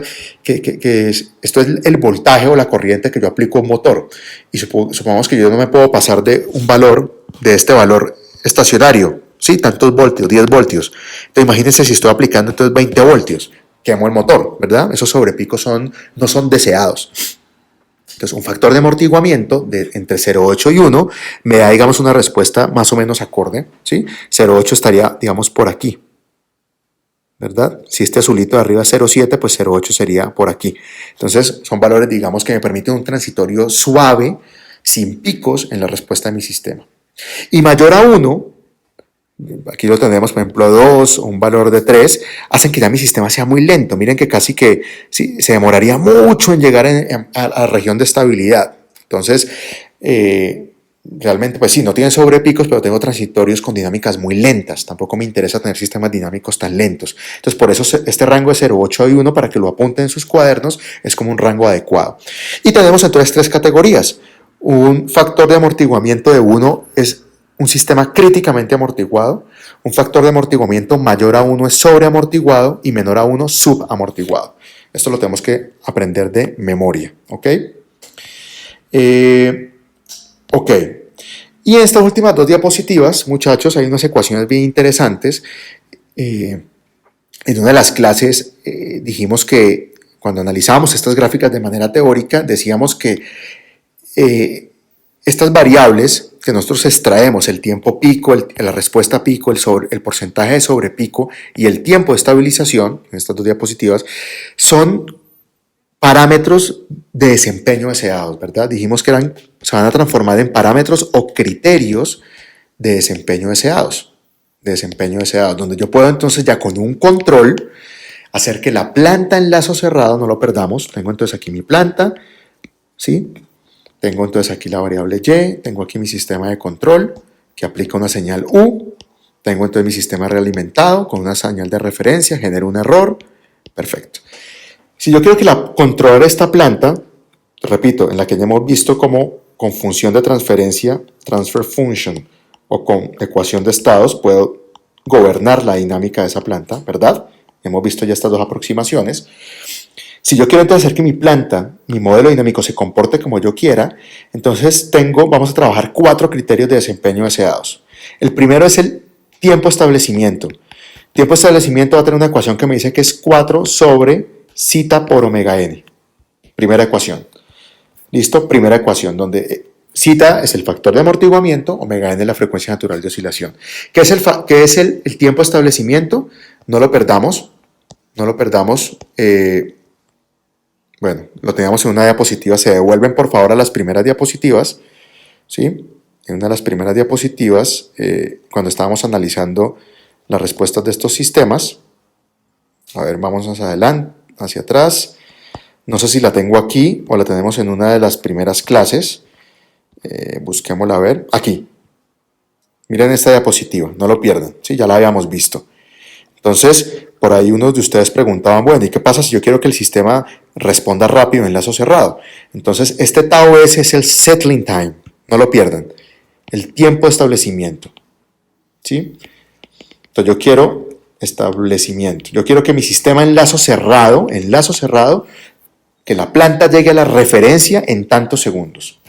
es el voltaje o la corriente que yo aplico a un motor. Y supongamos que yo no me puedo pasar de este valor estacionario, ¿sí? Tantos voltios, 10 voltios. Entonces imagínense si estoy aplicando entonces 20 voltios. Quemo el motor, ¿verdad? Esos sobrepicos no son deseados. Entonces, un factor de amortiguamiento entre 0,8 y 1 me da, digamos, una respuesta más o menos acorde, ¿sí? 0,8 estaría, digamos, por aquí, ¿verdad? Si este azulito de arriba es 0,7, pues 0,8 sería por aquí. Entonces, son valores, digamos, que me permiten un transitorio suave, sin picos en la respuesta de mi sistema. Y mayor a 1, aquí lo tenemos, por ejemplo, 2 o un valor de 3, hacen que ya mi sistema sea muy lento. Miren que casi que sí, se demoraría mucho en llegar a la región de estabilidad. Entonces, realmente, pues sí, no tiene sobrepicos, pero tengo transitorios con dinámicas muy lentas. Tampoco me interesa tener sistemas dinámicos tan lentos. Entonces, por eso este rango de 0,8 y 1, para que lo apunten en sus cuadernos, es como un rango adecuado. Y tenemos entonces 3 categorías. Un factor de amortiguamiento de 1 es un sistema críticamente amortiguado. Un factor de amortiguamiento mayor a 1 es sobreamortiguado y menor a 1 subamortiguado. Esto lo tenemos que aprender de memoria, ¿ok? Ok. Y en estas últimas 2 diapositivas, muchachos, hay unas ecuaciones bien interesantes. En una de las clases dijimos que cuando analizábamos estas gráficas de manera teórica, decíamos que estas variables que nosotros extraemos, el tiempo pico, la respuesta pico, el porcentaje de sobrepico y el tiempo de estabilización, en estas 2 diapositivas, son parámetros de desempeño deseados, ¿verdad? Dijimos que se van a transformar en parámetros o criterios de desempeño deseados, donde yo puedo entonces ya con un control hacer que la planta en lazo cerrado, no lo perdamos, tengo entonces aquí mi planta, ¿sí? Tengo entonces aquí la variable y, tengo aquí mi sistema de control que aplica una señal U, tengo entonces mi sistema realimentado con una señal de referencia, genera un error, perfecto. Si yo quiero que controlar esta planta, repito, en la que ya hemos visto como con función de transferencia, transfer function, o con ecuación de estados, puedo gobernar la dinámica de esa planta, ¿verdad? Hemos visto ya estas 2 aproximaciones. Si yo quiero entonces hacer que mi planta, mi modelo dinámico se comporte como yo quiera, entonces vamos a trabajar 4 criterios de desempeño deseados. El primero es el tiempo de establecimiento. Tiempo de establecimiento va a tener una ecuación que me dice que es 4 sobre zeta por omega n. Primera ecuación. ¿Listo? Primera ecuación, donde zeta es el factor de amortiguamiento, omega n es la frecuencia natural de oscilación. ¿Qué es el tiempo de establecimiento? No lo perdamos. Bueno, lo teníamos en una diapositiva. Se devuelven por favor a las primeras diapositivas. ¿Sí? En una de las primeras diapositivas, cuando estábamos analizando las respuestas de estos sistemas. A ver, vamos hacia adelante, hacia atrás. No sé si la tengo aquí o la tenemos en una de las primeras clases. Busquémosla a ver. Aquí. Miren esta diapositiva, no lo pierdan. ¿Sí? Ya la habíamos visto. Entonces, por ahí unos de ustedes preguntaban, bueno, ¿y qué pasa si yo quiero que el sistema responda rápido en lazo cerrado? Entonces, este tau s es el settling time, no lo pierdan, el tiempo de establecimiento. ¿Sí? Entonces, yo quiero establecimiento. Yo quiero que mi sistema en lazo cerrado, que la planta llegue a la referencia en tantos segundos.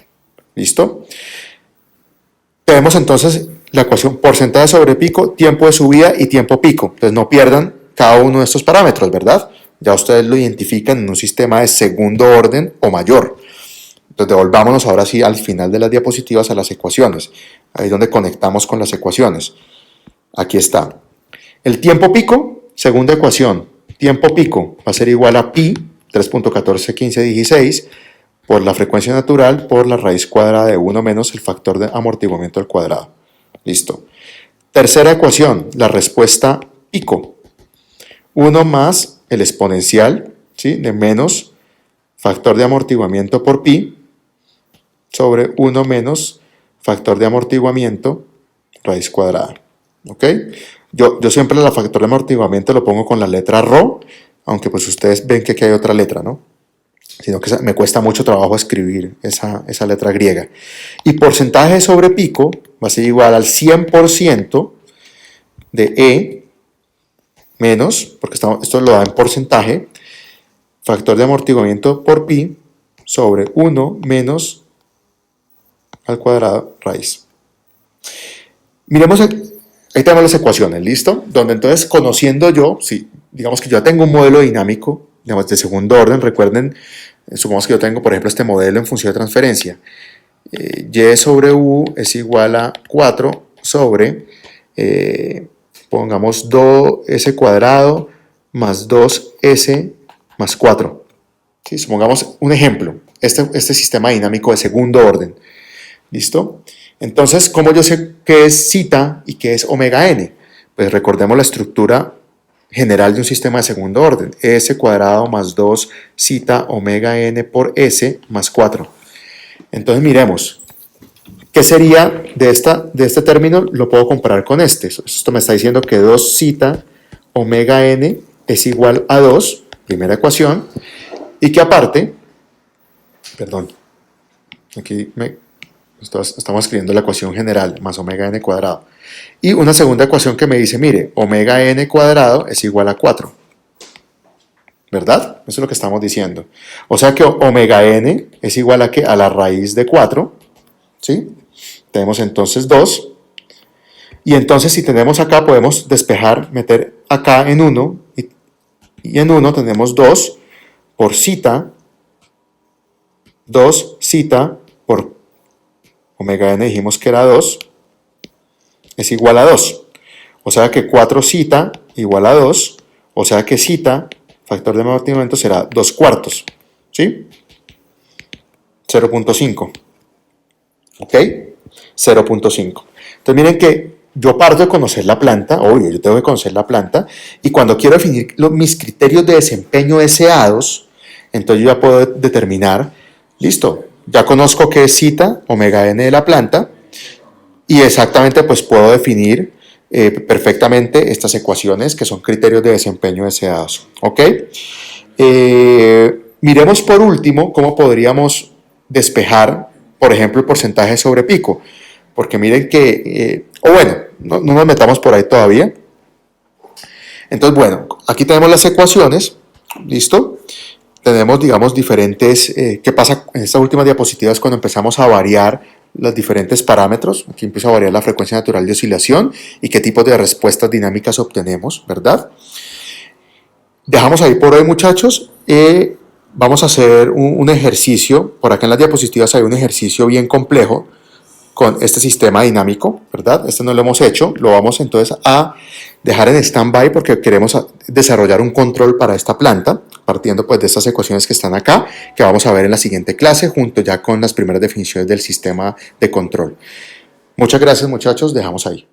¿Listo? Tenemos entonces la ecuación porcentaje sobre pico, tiempo de subida y tiempo pico. Entonces no pierdan cada uno de estos parámetros, ¿verdad? Ya ustedes lo identifican en un sistema de segundo orden o mayor. Entonces devolvámonos ahora sí al final de las diapositivas a las ecuaciones. Ahí es donde conectamos con las ecuaciones. Aquí está. El tiempo pico, segunda ecuación. Tiempo pico va a ser igual a pi, 3.141516, por la frecuencia natural por la raíz cuadrada de 1 menos el factor de amortiguamiento al cuadrado. Listo. Tercera ecuación, la respuesta pico. 1 más el exponencial, ¿sí?, de menos factor de amortiguamiento por pi sobre 1 menos factor de amortiguamiento raíz cuadrada. ¿Ok? Yo siempre el factor de amortiguamiento lo pongo con la letra ρ, aunque pues ustedes ven que aquí hay otra letra, ¿no? Sino que me cuesta mucho trabajo escribir esa letra griega. Y porcentaje sobre pico va a ser igual al 100% de E menos, porque esto lo da en porcentaje, factor de amortiguamiento por pi sobre 1 menos al cuadrado raíz. Miremos, ahí tenemos las ecuaciones, ¿listo? Donde entonces, conociendo yo, si digamos que yo tengo un modelo dinámico, digamos, de segundo orden, recuerden, supongamos que yo tengo, por ejemplo, este modelo en función de transferencia. Y sobre u es igual a 4 sobre, pongamos 2s cuadrado más 2S más 4. ¿Sí? Supongamos un ejemplo, este sistema dinámico de segundo orden. ¿Listo? Entonces, ¿cómo yo sé qué es zeta y qué es omega n? Pues recordemos la estructura general de un sistema de segundo orden. S cuadrado más 2 zeta omega n por S más 4. Entonces miremos, ¿qué sería de este término? Lo puedo comparar con este. Esto me está diciendo que 2 zeta omega n es igual a 2, primera ecuación, y que aparte, perdón, aquí estamos escribiendo la ecuación general, más omega n cuadrado. Y una segunda ecuación que me dice, mire, omega n cuadrado es igual a 4. ¿Verdad? Eso es lo que estamos diciendo. O sea que omega n es igual a ¿qué? A la raíz de 4. ¿Sí? Tenemos entonces 2. Y entonces si tenemos acá, podemos despejar, meter acá en 1. Y en 1 tenemos 2 por zeta. 2 zeta por omega n dijimos que era 2. Es igual a 2. O sea que 4 zeta igual a 2. O sea que zeta, factor de mantenimiento, será 2 cuartos. ¿Sí? 0.5. ¿Ok? 0.5. Entonces miren que yo parto de conocer la planta, obvio, yo tengo que conocer la planta, y cuando quiero definir mis criterios de desempeño deseados, entonces yo ya puedo determinar, listo, ya conozco qué es zeta, omega n de la planta, y exactamente pues puedo definir perfectamente estas ecuaciones que son criterios de desempeño deseados. ¿Ok? Miremos por último cómo podríamos despejar, por ejemplo, el porcentaje sobre pico. Porque miren que, no nos metamos por ahí todavía. Entonces, bueno, aquí tenemos las ecuaciones, ¿listo? Tenemos, digamos, diferentes, ¿qué pasa en estas últimas diapositivas cuando empezamos a variar los diferentes parámetros? Aquí empieza a variar la frecuencia natural de oscilación y qué tipo de respuestas dinámicas obtenemos, ¿verdad? Dejamos ahí por hoy, muchachos. Vamos a hacer un ejercicio, por acá en las diapositivas hay un ejercicio bien complejo, con este sistema dinámico, ¿verdad? Este no lo hemos hecho, lo vamos entonces a dejar en stand-by porque queremos desarrollar un control para esta planta, partiendo pues de estas ecuaciones que están acá, que vamos a ver en la siguiente clase, junto ya con las primeras definiciones del sistema de control. Muchas gracias, muchachos, dejamos ahí.